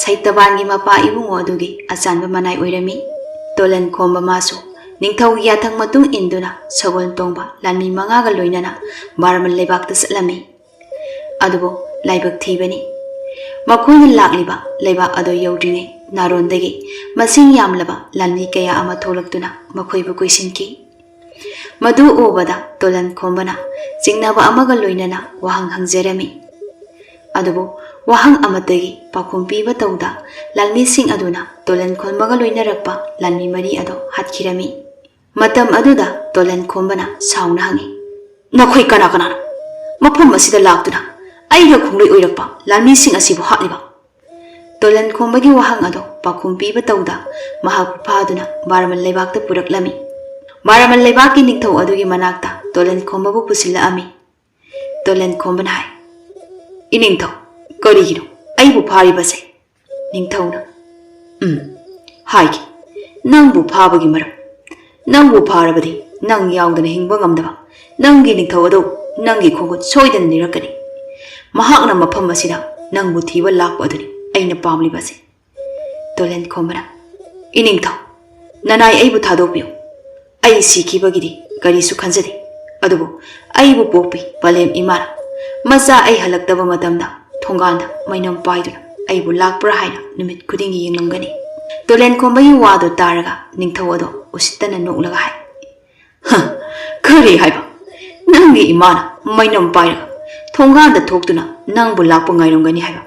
A: saitabangi mapa ibungo adugi achanba manai oirami. Tolan Khomba masu ningthau yathang matung induna sagol tongba lanmi mangaga loinana Maraman leibakta chatlami. Adubo laibak thibani. Makhoi lakliba leibak ado yaudringai narondagi masing yamlaba lanmi kaya ama tholaktuna makhoibu koisinki. Madu obada Tolan Khombana jingnaba amaga loinana wahang hangjarami. Adubu wahang amatagi pakhum piba tawda lanmi sing aduna Tolan Khombaga loinarakpa lanmi mari ado hatkirami. Matam aduda Tolan Khombana sauna hangi. Nakhoi kana kana mafam asida laktuna aiga khungloi oirakpa lanmi sing asibu hatliba. Tolan Khombagi wahang ado pakhum piba tawda mahak phaduna Maraman leibakta puraklami. Maraman leibaki ningthau adugi manakta Tolan Khombabu pusilla ami. Tolan Khombana hai iningthau karigino aibu pharibase. Ningthauna haigi nangbu phabagi maram nangbu pharabadi nang yaudana hingba ngamdaba nangi ningthau ado nangi khogut soidana nirakani. Mahakna mafam asida nangbu thiba lakpa aduni aina pamlibase. Tolan Khombana iningthau nanai aibu thadokpiyo ai sikibagidi karisu khanjade adubu aibu pokpi palem imana maza ai halaktaba matamda thonganda mainam paiduna aibu lakpra haina numit khudingi yenglamgani. Tolan Khombagi wado taraga ningthau ado usittana noklaga hai. Kari haiba nangi imana mainam pairaga thonganda thoktuna nangbu lakpa ngairamgani haiba.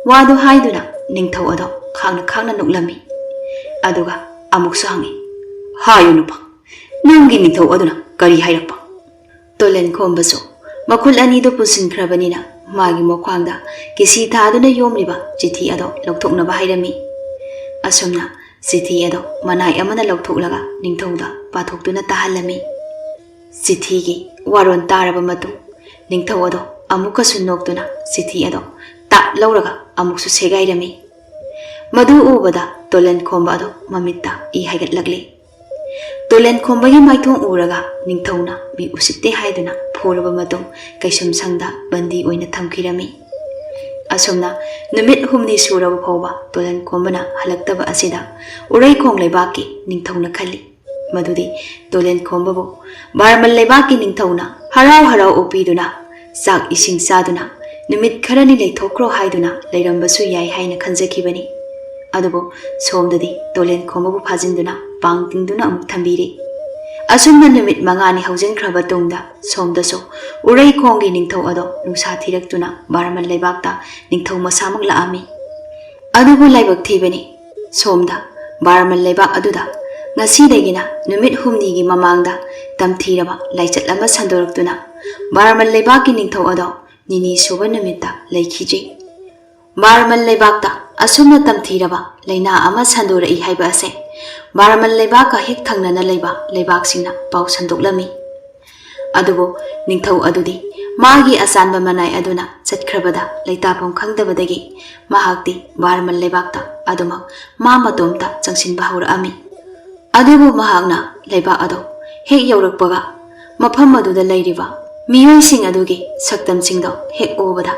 A: Wado haiduna ningthau ado khangna khangna noklami. Aduga amuksu hangi hayu nupa nangi ningthau aduna kari hairakpa. Tolan Khombasu makul anido pusinkhrabanina magi mokhwangda kisi thaduna yomliba chithi ado lokthoknaba hairami. Asomna chithi ado manai amana lokthoklaga ningthauda pathoktuna tahalami. Chithi gi waron taraba matung ningthau ado amukasu noktuna chithi ado ta lauraga amuksu segairami. Madu ubada Tolan Khomba ado mamitta I haigatlagli. Tolan Khombagi maithong uraga ningthauna mi usitte haiduna phoraba matung kaisum sangda bandi oina thamkhirami. Asomna numit humni suraba phawba Tolan Khombana halaktaba asida urai khong leibaki ningthauna khali. Madudi Tolan Khombabu Maraman leibaki ningthauna harau harau opiduna sak ising saduna numit kharani leithokro haiduna leirambasu yai haina khanjakibani. Adubu somdadi Tolan Khombabu phajinduna ꯄꯥꯡ ꯇꯤꯡꯗꯨꯅ ꯑꯃꯨꯛ ꯊꯝꯕꯤꯔꯤ꯫ ꯑꯁꯨꯝꯅ ꯅꯨꯃꯤꯠ 5ꯅꯤ ꯍꯧꯖꯤꯟꯈ꯭ꯔꯕ ꯇꯨꯡꯗ ꯁꯣꯝꯗꯁꯨ ꯎꯔꯩꯈꯣꯡꯒꯤ ꯅꯤꯡꯊꯧ ꯑꯗꯣ ꯅꯨꯡꯁꯥ ꯊꯤꯔꯛꯇꯨꯅ ꯕꯥꯔꯃꯟ ꯂꯩꯕꯥꯛꯇ ꯅꯤꯡꯊꯧ ꯃꯁꯥꯃꯛ ꯂꯥꯛꯑꯝꯃꯤ꯫ ꯑꯗꯨꯕꯨ ꯂꯥꯏꯕꯛ ꯊꯤꯕꯅꯤ, ꯁꯣꯝꯗ ꯕꯥꯔꯃꯟ ꯂꯩꯕꯥꯛ ꯑꯗꯨꯗ ꯉꯁꯤꯗꯒꯤꯅ ꯅꯨꯃꯤꯠ 6ꯅꯤꯒꯤ ꯃꯃꯥꯡꯗ ꯇꯝꯊꯤꯔꯕ ꯂꯥꯏꯆꯠ ꯑꯃ ꯁꯟꯗꯣꯔꯛꯇꯨꯅ ꯕꯥꯔꯃꯟ ꯂꯩꯕꯥꯛꯀꯤ ꯅꯤꯡꯊꯧ ꯑꯗꯣ 2ꯅꯤ ꯁꯨꯕ ꯅꯨꯃꯤꯠꯇ ꯂꯩꯈꯤꯗ꯭ꯔꯤ꯫ ꯕꯥꯔꯃꯟ ꯂꯩꯕꯥꯛꯇ ꯑꯁꯨꯝꯅ ꯇꯝꯊꯤꯔꯕ ꯂꯩꯅꯥ ꯑꯃ ꯁꯟꯗꯣꯔꯛꯏ ꯍꯥꯏꯕ ꯑꯁꯦ ꯕꯥꯔꯃꯟ ꯂꯩꯕꯥꯛꯀ ꯍꯦꯛ ꯊꯪꯅꯅ ꯂꯩꯕ ꯂꯩꯕꯥꯛꯁꯤꯡꯅ ꯄꯥꯎ ꯁꯟꯗꯣꯛꯂꯝꯃꯤ꯫ ꯑꯗꯨꯕꯨ ꯅꯤꯡꯊꯧ ꯑꯗꯨꯗꯤ ꯃꯥꯒꯤ ꯑꯆꯥꯟꯕ ꯃꯅꯥꯏ ꯑꯗꯨꯅ ꯆꯠꯈ꯭ꯔꯕꯗ ꯂꯩꯇꯥꯐꯝ ꯈꯪꯗꯕꯗꯒꯤ ꯃꯍꯥꯛꯇꯤ ꯕꯥꯔꯃꯟ ꯂꯩꯕꯥꯛꯇ ꯑꯗꯨꯃꯛ ꯃꯥ ꯃꯇꯣꯝꯇ ꯆꯪꯁꯤꯟꯕ ꯍꯧꯔꯛꯑꯝꯃꯤ꯫ ꯑꯗꯨꯕꯨ ꯃꯍꯥꯛꯅ ꯂꯩꯕꯥꯛ ꯑꯗꯣ ꯍꯦꯛ ꯌꯧꯔꯛꯄꯒ ꯃꯐꯝ ꯑꯗꯨꯗ ꯂꯩꯔꯤꯕ ꯃꯤꯑꯣꯏꯁꯤꯡ ꯑꯗꯨꯒꯤ ꯁꯛꯇꯝꯁꯤꯡꯗꯣ ꯍꯦꯛ ꯎꯕꯗ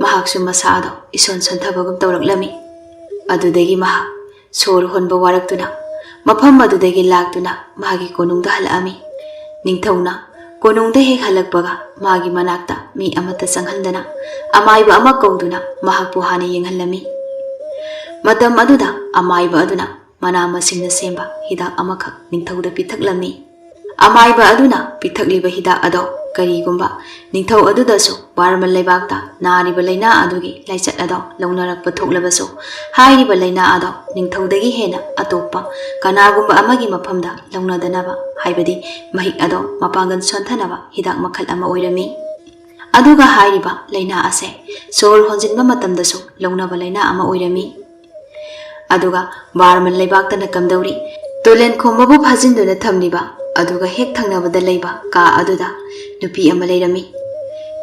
A: ꯃꯍꯥꯛꯁꯨ ꯃꯁꯥ ꯑꯗꯣ ꯏꯁꯣꯟ ꯁꯣꯟꯊꯕꯒꯨꯝ ꯇꯧꯔꯛꯂꯝꯃꯤ꯫ ꯑꯗꯨꯗꯒꯤ ꯃꯍꯥꯛ ꯁꯣꯔ ꯍꯣꯟꯕ ꯋꯥꯔꯛꯇꯨꯅ ꯃꯐꯝ ꯑꯗꯨꯗꯒꯤ ꯂꯥꯛꯇꯨꯅ ꯃꯥꯒꯤ ꯀꯣꯅꯨꯡꯗ ꯍꯜꯂꯛꯑꯝꯃꯤ꯫ ꯅꯤꯡꯊꯧꯅ ꯀꯣꯅꯨꯡꯗ ꯍꯦꯛ ꯍꯜꯂꯛꯄꯒ ꯃꯥꯒꯤ ꯃꯅꯥꯛꯇ ꯃꯤ ꯑꯃꯠꯇ ꯆꯪꯍꯟꯗꯅ ꯑꯃꯥꯏꯕ ꯑꯃ ꯀꯧꯗꯨꯅ ꯃꯍꯥꯛꯄꯨ ꯍꯥꯟꯅ ꯌꯦꯡꯍꯜꯂꯝꯃꯤ꯫ ꯃꯇꯝ ꯑꯗꯨꯗ ꯑꯃꯥꯏꯕ ꯑꯗꯨꯅ ꯃꯅꯥ ꯃꯁꯤꯡꯅ ꯁꯦꯝꯕ ꯍꯤꯗꯥꯛ ꯑꯃꯈꯛ ꯅꯤꯡꯊꯧꯗ ꯄꯤꯊꯛꯂꯝꯃꯤ꯫ ꯑꯃꯥꯏꯕ ꯑꯗꯨꯅ ꯄꯤꯊꯛꯂꯤꯕ ꯍꯤꯗꯥꯛ ꯑꯗꯣ ꯀꯔꯤꯒꯨꯝꯕ ꯅꯤꯡꯊꯧ ꯑꯗꯨꯗꯁꯨ ꯕꯥꯔꯃꯟ ꯂꯩꯕꯥꯛꯇ ꯅꯥꯔꯤꯕ ꯂꯩꯅꯥ ꯑꯗꯨꯒꯤ ꯂꯥꯏꯆꯠ ꯑꯗꯣ ꯂꯧꯅꯔꯛꯄ ꯊꯣꯛꯂꯕꯁꯨ ꯍꯥꯏꯔꯤꯕ ꯂꯩꯅꯥ ꯑꯗꯣ ꯅꯤꯡꯊꯧꯗꯒꯤ ꯍꯦꯟꯅ ꯑꯇꯣꯞꯄ ꯀꯅꯥꯒꯨꯝꯕ ꯑꯃꯒꯤ ꯃꯐꯝꯗ ꯂꯧꯅꯗꯅꯕ ꯍꯥꯏꯕꯗꯤ ꯃꯍꯤꯛ ꯑꯗꯣ ꯃꯄꯥꯡꯒꯜ ꯁꯣꯟꯊꯅꯕ ꯍꯤꯗꯥꯛ ꯃꯈꯜ ꯑꯃ ꯑꯣꯏꯔꯝꯃꯤ꯫ ꯑꯗꯨꯒ ꯍꯥꯏꯔꯤꯕ ꯂꯩꯅꯥ ꯑꯁꯦ ꯁꯣꯔ ꯍꯣꯟꯖꯤꯟꯕ ꯃꯇꯝꯗꯁꯨ ꯂꯧꯅꯕ ꯂꯩꯅꯥ ꯑꯃ ꯑꯣꯏꯔꯝꯃꯤ꯫ ꯑꯗꯨꯒ ꯕꯥꯔꯃꯟ ꯂꯩꯕꯥꯛꯇꯅ ꯀꯝꯗꯧꯔꯤ, ꯇꯨꯂꯦꯟ ꯈꯣꯝꯕꯕꯨ ꯐꯥꯖꯤꯟꯗꯨꯅ ꯊꯝꯂꯤꯕ ꯑꯗꯨꯒ ꯍꯦꯛ ꯊꯪꯅꯕꯗ ꯂꯩꯕ ꯀꯥ ꯑꯗꯨꯗ ꯅꯨꯄꯤ ꯑꯃ ꯂꯩꯔꯝꯃꯤ꯫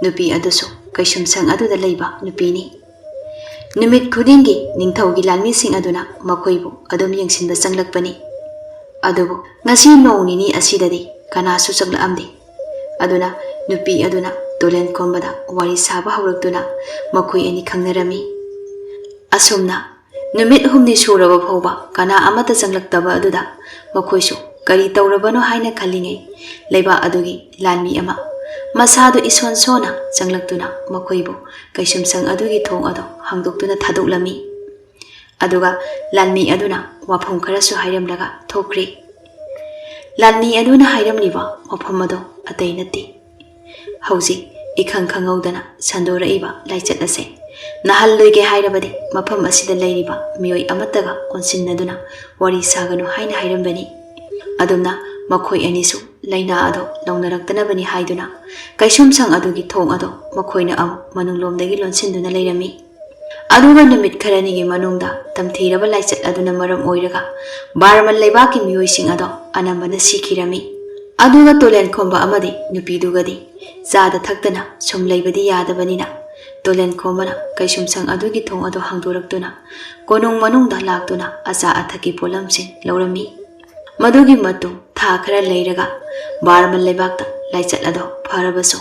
A: ꯅꯨꯄꯤ ꯑꯗꯨꯁꯨ ꯀꯩꯁꯨꯝꯁꯪ ꯑꯗꯨꯗ ꯂꯩꯕ ꯅꯨꯄꯤꯅꯤ꯫ ꯅꯨꯃꯤꯠ ꯈꯨꯗꯤꯡꯒꯤ ꯅꯤꯡꯊꯧꯒꯤ ꯂꯥꯟꯃꯤꯁꯤꯡ ꯑꯗꯨꯅ ꯃꯈꯣꯏꯕꯨ ꯑꯗꯨꯝ ꯌꯦꯡꯁꯤꯟꯕ ꯆꯪꯂꯛꯄꯅꯤ꯫ ꯑꯗꯨꯕꯨ ꯉꯁꯤ ꯅꯣꯡ ꯅꯤꯅꯤ ꯑꯁꯤꯗꯗꯤ ꯀꯅꯥꯁꯨ ꯆꯪꯂꯛꯑꯝꯗꯦ꯫ ꯑꯗꯨꯅ ꯅꯨꯄꯤ ꯑꯗꯨꯅ ꯇꯨꯂꯦꯟ ꯈꯣꯝꯕꯗ ꯋꯥꯔꯤ ꯁꯥꯕ ꯍꯧꯔꯛꯇꯨꯅ ꯃꯈꯣꯏ ꯑꯅꯤ ꯈꯪꯅꯔꯝꯃꯤ꯫ ꯑꯁꯨꯝꯅ ꯅꯨꯃꯤꯠ 6ꯅꯤ ꯁꯨꯔꯕ ꯐꯥꯎꯕ ꯀꯅꯥ ꯑꯃꯠꯇ ꯆꯪꯂꯛꯇꯕ ꯑꯗꯨꯗ ꯃꯈꯣꯏꯁꯨ ꯀꯔꯤ ꯇꯧꯔꯕꯅꯣ ꯍꯥꯏꯅ ꯈꯜꯂꯤꯉꯩ ꯂꯩꯕꯥꯛ ꯑꯗꯨꯒꯤ ꯂꯥꯟꯃꯤ ꯑꯃ ꯃꯁꯥꯗꯨ ꯏꯁꯣꯟ ꯁꯣꯟꯅ ꯆꯪꯂꯛꯇꯨꯅ ꯃꯈꯣꯏꯕꯨ ꯀꯩꯁꯨꯝꯁꯪ ꯑꯗꯨꯒꯤ ꯊꯣꯡ ꯑꯗꯣ ꯍꯥꯡꯗꯣꯛꯇꯨꯅ ꯊꯥꯗꯣꯛꯂꯝꯃꯤ꯫ ꯑꯗꯨꯒ ꯂꯥꯟꯃꯤ ꯑꯗꯨꯅ ꯋꯥꯐꯝ ꯈꯔꯁꯨ ꯍꯥꯏꯔꯝꯂꯒ ꯊꯣꯛꯈ꯭ꯔꯤ꯫ ꯂꯥꯟꯃꯤ ꯑꯗꯨꯅ ꯍꯥꯏꯔꯝꯂꯤꯕ ꯋꯥꯐꯝ ꯑꯗꯣ ꯑꯇꯩ ꯅꯠꯇꯦ, ꯍꯧꯖꯤꯛ ꯏꯈꯪ ꯈꯪꯍꯧꯗꯅ ꯁꯟꯗꯣꯔꯛꯏꯕ ꯂꯥꯏꯆꯠ ꯑꯁꯦ ꯅꯥꯍꯜꯂꯣꯏꯒꯦ ꯍꯥꯏꯔꯕꯗꯤ ꯃꯐꯝ ꯑꯁꯤꯗ ꯂꯩꯔꯤꯕ ꯃꯤꯑꯣꯏ ꯑꯃꯠꯇꯒ ꯑꯣꯟꯁꯤꯟꯅꯗꯨꯅ ꯋꯥꯔꯤ ꯁꯥꯒꯅꯨ ꯍꯥꯏꯅ ꯍꯥꯏꯔꯝꯕꯅꯤ꯫ ꯑꯗꯨꯝꯅ ꯃꯈꯣꯏ ꯑꯅꯤꯁꯨ ꯂꯩꯅꯥ ꯑꯗꯣ ꯂꯧꯅꯔꯛꯇꯅꯕꯅꯤ ꯍꯥꯏꯗꯨꯅ ꯀꯩꯁꯨꯝꯁꯪ ꯑꯗꯨꯒꯤ ꯊꯣꯡ ꯑꯗꯣ ꯃꯈꯣꯏꯅ ꯑꯃꯨꯛ ꯃꯅꯨꯡꯂꯣꯝꯗꯒꯤ ꯂꯣꯟꯁꯤꯟꯗꯨꯅ ꯂꯩꯔꯝꯃꯤ꯫ ꯑꯗꯨꯒ ꯅꯨꯃꯤꯠ ꯈꯔꯅꯤꯒꯤ ꯃꯅꯨꯡꯗ ꯇꯝꯊꯤꯔꯕ ꯂꯥꯏꯆꯠ ꯑꯗꯨꯅ ꯃꯔꯝ ꯑꯣꯏꯔꯒ ꯕꯥꯔꯃꯟ ꯂꯩꯕꯥꯛꯀꯤ ꯃꯤꯑꯣꯏꯁꯤꯡ ꯑꯗꯣ ꯑꯅꯝꯕꯅ ꯁꯤꯈꯤꯔꯝꯃꯤ꯫ ꯑꯗꯨꯒ ꯇꯨꯂꯦꯟ ꯈꯣꯝꯕ ꯑꯃꯗꯤ ꯅꯨꯄꯤꯗꯨꯒꯗꯤ ꯆꯥꯗ ꯊꯛꯇꯅ ꯁꯨꯝ ꯂꯩꯕꯗꯤ ꯌꯥꯗꯕꯅꯤꯅ ꯇꯨꯂꯦꯟ ꯈꯣꯝꯕꯅ ꯀꯩꯁꯨꯝꯁꯪ ꯑꯗꯨꯒꯤ ꯊꯣꯡ ꯑꯗꯣ ꯍꯥꯡꯗꯣꯔꯛꯇꯨꯅ ꯀꯣꯅꯨꯡ ꯃꯅꯨꯡꯗ ꯂꯥꯛꯇꯨꯅ ꯑꯆꯥ ꯑꯊꯛꯀꯤ ꯄꯣꯠꯂꯝꯁꯤꯡ ꯂꯧꯔꯝꯃꯤ꯫ ꯃꯗꯨꯒꯤ ꯃꯇꯨꯡ ꯊꯥ ꯈꯔ ꯂꯩꯔꯒ ꯕꯥꯔꯃꯟ ꯂꯩꯕꯥꯛꯇ ꯂꯥꯏꯆꯠ ꯑꯗꯣ ꯐꯔꯕꯁꯨ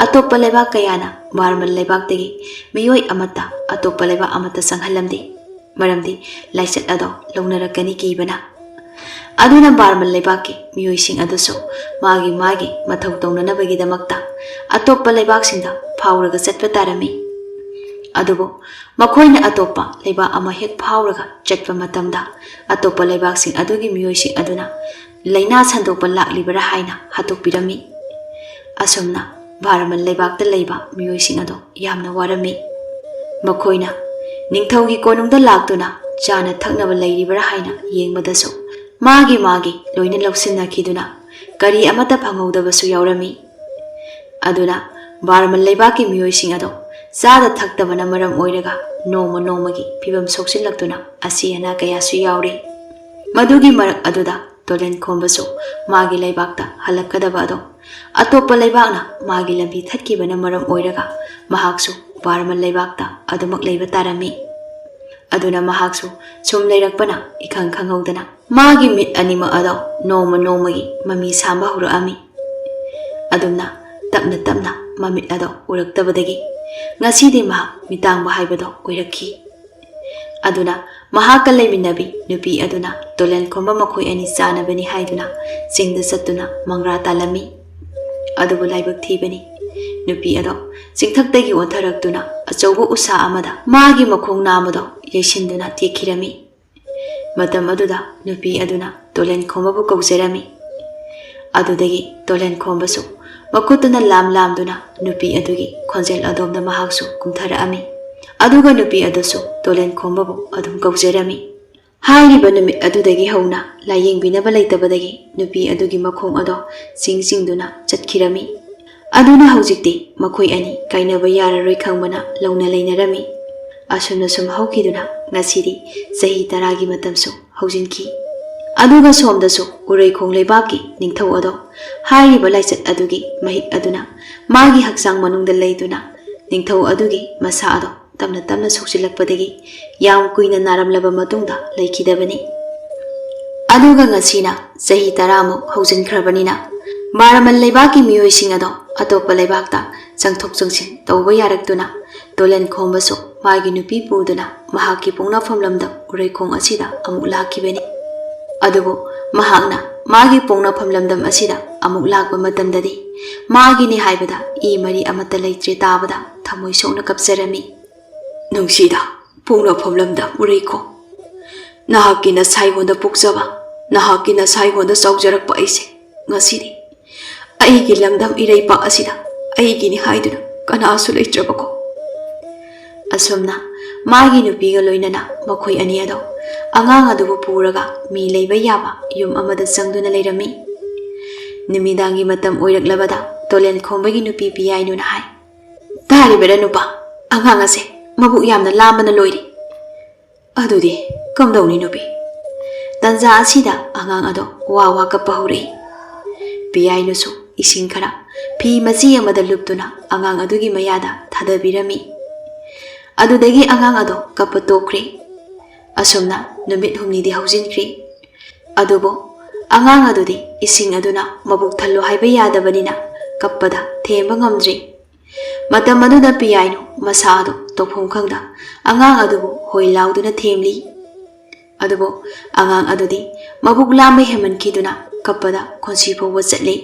A: ꯑꯇꯣꯞꯄ ꯂꯩꯕꯥꯛ ꯀꯌꯥꯅ ꯕꯥꯔꯃꯟ ꯂꯩꯕꯥꯛꯇꯒꯤ ꯃꯤꯑꯣꯏ ꯑꯃꯠꯇ ꯑꯇꯣꯞꯄ ꯂꯩꯕꯥꯛ ꯑꯃꯠꯇ ꯆꯪꯍꯜꯂꯝꯗꯦ, ꯃꯔꯝꯗꯤ ꯂꯥꯏꯆꯠ ꯑꯗꯣ ꯂꯧꯅꯔꯛꯀꯅꯤ ꯀꯤꯕꯅ꯫ ꯑꯗꯨꯅ ꯕꯥꯔꯃꯟ ꯂꯩꯕꯥꯛꯀꯤ ꯃꯤꯑꯣꯏꯁꯤꯡ ꯑꯗꯨꯁꯨ ꯃꯥꯒꯤ ꯃꯥꯒꯤ ꯃꯊꯧ ꯇꯧꯅꯅꯕꯒꯤꯗꯃꯛꯇ ꯑꯇꯣꯞꯄ ꯂꯩꯕꯥꯛꯁꯤꯡꯗ ꯐꯥꯎꯔꯒ ꯆꯠꯄ ꯇꯥꯔꯝꯃꯤ꯫ ꯑꯗꯨꯕꯨ ꯃꯈꯣꯏꯅ ꯑꯇꯣꯞꯄ ꯂꯩꯕꯥꯛ ꯑꯃ ꯍꯦꯛ ꯐꯥꯎꯔꯒ ꯆꯠꯄ ꯃꯇꯝꯗ ꯑꯇꯣꯞꯄ ꯂꯩꯕꯥꯛꯁꯤꯡ ꯑꯗꯨꯒꯤ ꯃꯤꯑꯣꯏꯁꯤꯡ ꯑꯗꯨꯅ ꯂꯩꯅꯥ ꯁꯟꯗꯣꯛꯄ ꯂꯥꯛꯂꯤꯕꯔꯥ ꯍꯥꯏꯅ ꯍꯥꯠꯇꯣꯛꯄꯤꯔꯝꯃꯤ꯫ ꯑꯁꯨꯝꯅ ꯕꯥꯔꯃꯟ ꯂꯩꯕꯥꯛꯇ ꯂꯩꯕ ꯃꯤꯑꯣꯏꯁꯤꯡ ꯑꯗꯣ ꯌꯥꯝꯅ ꯋꯥꯔꯝꯃꯤ꯫ ꯃꯈꯣꯏꯅ ꯅꯤꯡꯊꯧꯒꯤ ꯀꯣꯅꯨꯡꯗ ꯂꯥꯛꯇꯨꯅ ꯆꯥꯅ ꯊꯛꯅꯕ ꯂꯩꯔꯤꯕꯔꯥ ꯍꯥꯏꯅ ꯌꯦꯡꯕꯗꯁꯨ ꯃꯥꯒꯤ ꯂꯣꯏꯅ ꯂꯧꯁꯤꯟꯅꯈꯤꯗꯨꯅ ꯀꯔꯤ ꯑꯃꯠꯇ ꯐꯪꯍꯧꯗꯕꯁꯨ ꯌꯥꯎꯔꯝꯃꯤ꯫ ꯑꯗꯨꯅ ꯕꯥꯔꯃꯟ ꯂꯩꯕꯥꯛꯀꯤ ꯃꯤꯑꯣꯏꯁꯤꯡ ꯑꯗꯣ ꯆꯥꯗ ꯊꯛꯇꯕꯅ ꯃꯔꯝ ꯑꯣꯏꯔꯒ ꯅꯣꯡꯃ ꯅꯣꯡꯃꯒꯤ ꯐꯤꯕꯝ ꯁꯣꯛꯆꯤꯜꯂꯛꯇꯨꯅ ꯑꯁꯤ ꯑꯅꯥ ꯀꯌꯥꯁꯨ ꯌꯥꯎꯔꯤ꯫ ꯃꯗꯨꯒꯤ ꯃꯔꯛ ꯑꯗꯨꯗ ꯇꯨꯂꯦꯟ ꯈꯣꯝꯕꯁꯨ ꯃꯥꯒꯤ ꯂꯩꯕꯥꯛꯇ ꯍꯜꯂꯛꯀꯗꯕ ꯑꯗꯣ ꯑꯇꯣꯞꯄ ꯂꯩꯕꯥꯛꯅ ꯃꯥꯒꯤ ꯂꯝꯕꯤ ꯊꯠꯈꯤꯕꯅ ꯃꯔꯝ ꯑꯣꯏꯔꯒ ꯃꯍꯥꯛꯁꯨ ꯕꯥꯔꯃꯟ ꯂꯩꯕꯥꯛꯇ ꯑꯗꯨꯃꯛ ꯂꯩꯕ ꯇꯥꯔꯝꯃꯤ꯫ ꯑꯗꯨꯅ ꯃꯍꯥꯛꯁꯨ ꯁꯨꯝ ꯂꯩꯔꯛꯄꯅ ꯏꯈꯪ ꯈꯪꯍꯧꯗꯅ ꯃꯥꯒꯤ ꯃꯤꯠ ꯑꯅꯤꯃꯛ ꯑꯗꯣ ꯅꯣꯡꯃ ꯅꯣꯡꯃꯒꯤ ꯃꯃꯤ ꯁꯥꯝꯕ ꯍꯧꯔꯛꯑꯝꯃꯤ꯫ ꯑꯗꯨꯝꯅ ꯇꯞꯅ ꯇꯞꯅ ꯃꯃꯤꯠ ꯑꯗꯣ ꯎꯔꯛꯇꯕꯗꯒꯤ ꯉꯁꯤꯗꯤ ꯃꯍꯥꯛ ꯃꯤꯇꯥꯡꯕ ꯍꯥꯏꯕꯗꯣ ꯑꯣꯏꯔꯛꯈꯤ꯫ ꯑꯗꯨꯅ ꯃꯍꯥꯛꯀ ꯂꯩꯃꯤꯟꯅꯕꯤ ꯅꯨꯄꯤ ꯑꯗꯨꯅ ꯇꯨꯂꯦꯟ ꯈꯣꯝꯕ ꯃꯈꯣꯏ ꯑꯅꯤ ꯆꯥꯅꯕꯅꯤ ꯍꯥꯏꯗꯨꯅ ꯆꯤꯡꯗ ꯆꯠꯇꯨꯅ ꯃꯪꯒ꯭ꯔꯥ ꯇꯥꯜꯂꯝꯃꯤ꯫ ꯑꯗꯨꯕꯨ ꯂꯥꯏꯕꯛ ꯊꯤꯕꯅꯤ, ꯅꯨꯄꯤ ꯑꯗꯣ ꯆꯤꯡꯊꯛꯇꯒꯤ ꯑꯣꯟꯊꯔꯛꯇꯨꯅ ꯑꯆꯧꯕ ꯎꯁꯥ ꯑꯃꯗ ꯃꯥꯒꯤ ꯃꯈꯣꯡ ꯅꯥꯝꯃꯗꯣ ꯌꯩꯁꯤꯟꯗꯨꯅ ꯇꯦꯛꯈꯤꯔꯝꯃꯤ꯫ ꯃꯇꯝ ꯑꯗꯨꯗ ꯅꯨꯄꯤ ꯑꯗꯨꯅ Tolen khombabu kaujarami. Adudagi Tolen khombasu makutuna lam lamduna nupi adugi khonjel adomna mahaksu kumtharaami. Aduga nupi adusu Tolen khombabu adum kaujarami. Hairiba numit adudagi hauna layingbinaba leitabadagi nupi adugi makhong ado singduna chatkirami. Aduna haujikti makhoi ani kainaba yararoi khangbana launa leinarami. Asumna sum haukiduna ngasidi sahi taragi matamsu haujinki. Aduga somdasu urei khong leibaki ningthau ado hairiba laichat adugi mahik aduna magi haksang manungda leiduna ningthau adugi masa ado tamna tamna suksilakpadagi yam kuina naramlaba matungda leikidabani. Aduga ngasina sahi taramu haujinkhrabanina maramal leibaki miyoising ado atopa leibakta changthok changsin tauba yaraktuna Tolen khombasu magi nupi puduna mahaki pungna famlamda urei khong asida amuk lakibani. Adubu mahakna magi pongna famlamdam asida amuk lakba matamdadi magi ni haibada I mari amata leitri tabada thamoi sokna kapjarami. Nungsida pongna famlamdam ureiko nahaki na saigonda pukjaba nahaki na saigonda chaujarakpa aise ngasidi aigi lamdam ireipa asida aigi ni haiduna kanasu leitrabako. Asumna magi nupiga loinana makhoi ani ado angang adubu puraga mi leiba yaba yum amada changduna leirami. Numidangi matam oiraklabada Tolen khombagi nupi piyainuna hai taribera nupa angang ase mabuk yamna lambana loiri. Adudi kamdawni nupi tanza asida angang ado wawa kappa hurei. Piyainusu ising khara phi machi amada luptuna angang adugi mayada thadabirami. Adudagi angang ado kappa tokre. Asumna numit humnidi haujinkhri. Adubo angang adudi ising aduna mabuk thallo haiba yadabanina kappada themba ngamdri. Matam aduda piyainu masa ado tokphom khangda angang adubu hoi lauduna themli. Adubo angang adudi mabuk lama hemankhiduna kappada khonsi phoba chatli.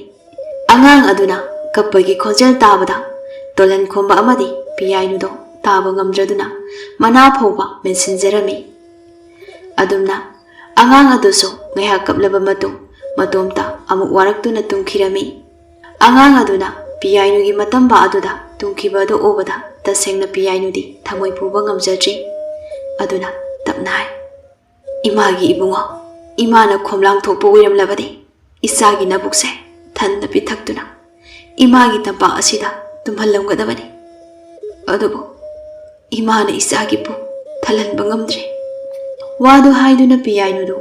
A: Angang aduna kappagi khonjel tabada Tolen khomba amadi piyainudo taba ngamdraduna mana phoba mensinjarami. Adumna angang adusu ngaiha kaplaba matomta amuk waraktuna tungkhirami. Angang aduna piyainu matamba aduda tungkhiba ado obada tasengna piyainu di thamoi puba ngamjadri. Aduna tapnai imagi ibungo imana khomlang thokpa oiramlabadi isagi nabukse thanna pithaktuna imagi tampa asida tumhallamgadabani. Adubu imana isagi pu thalanba ngamdre. Wadu haiduna piyainudu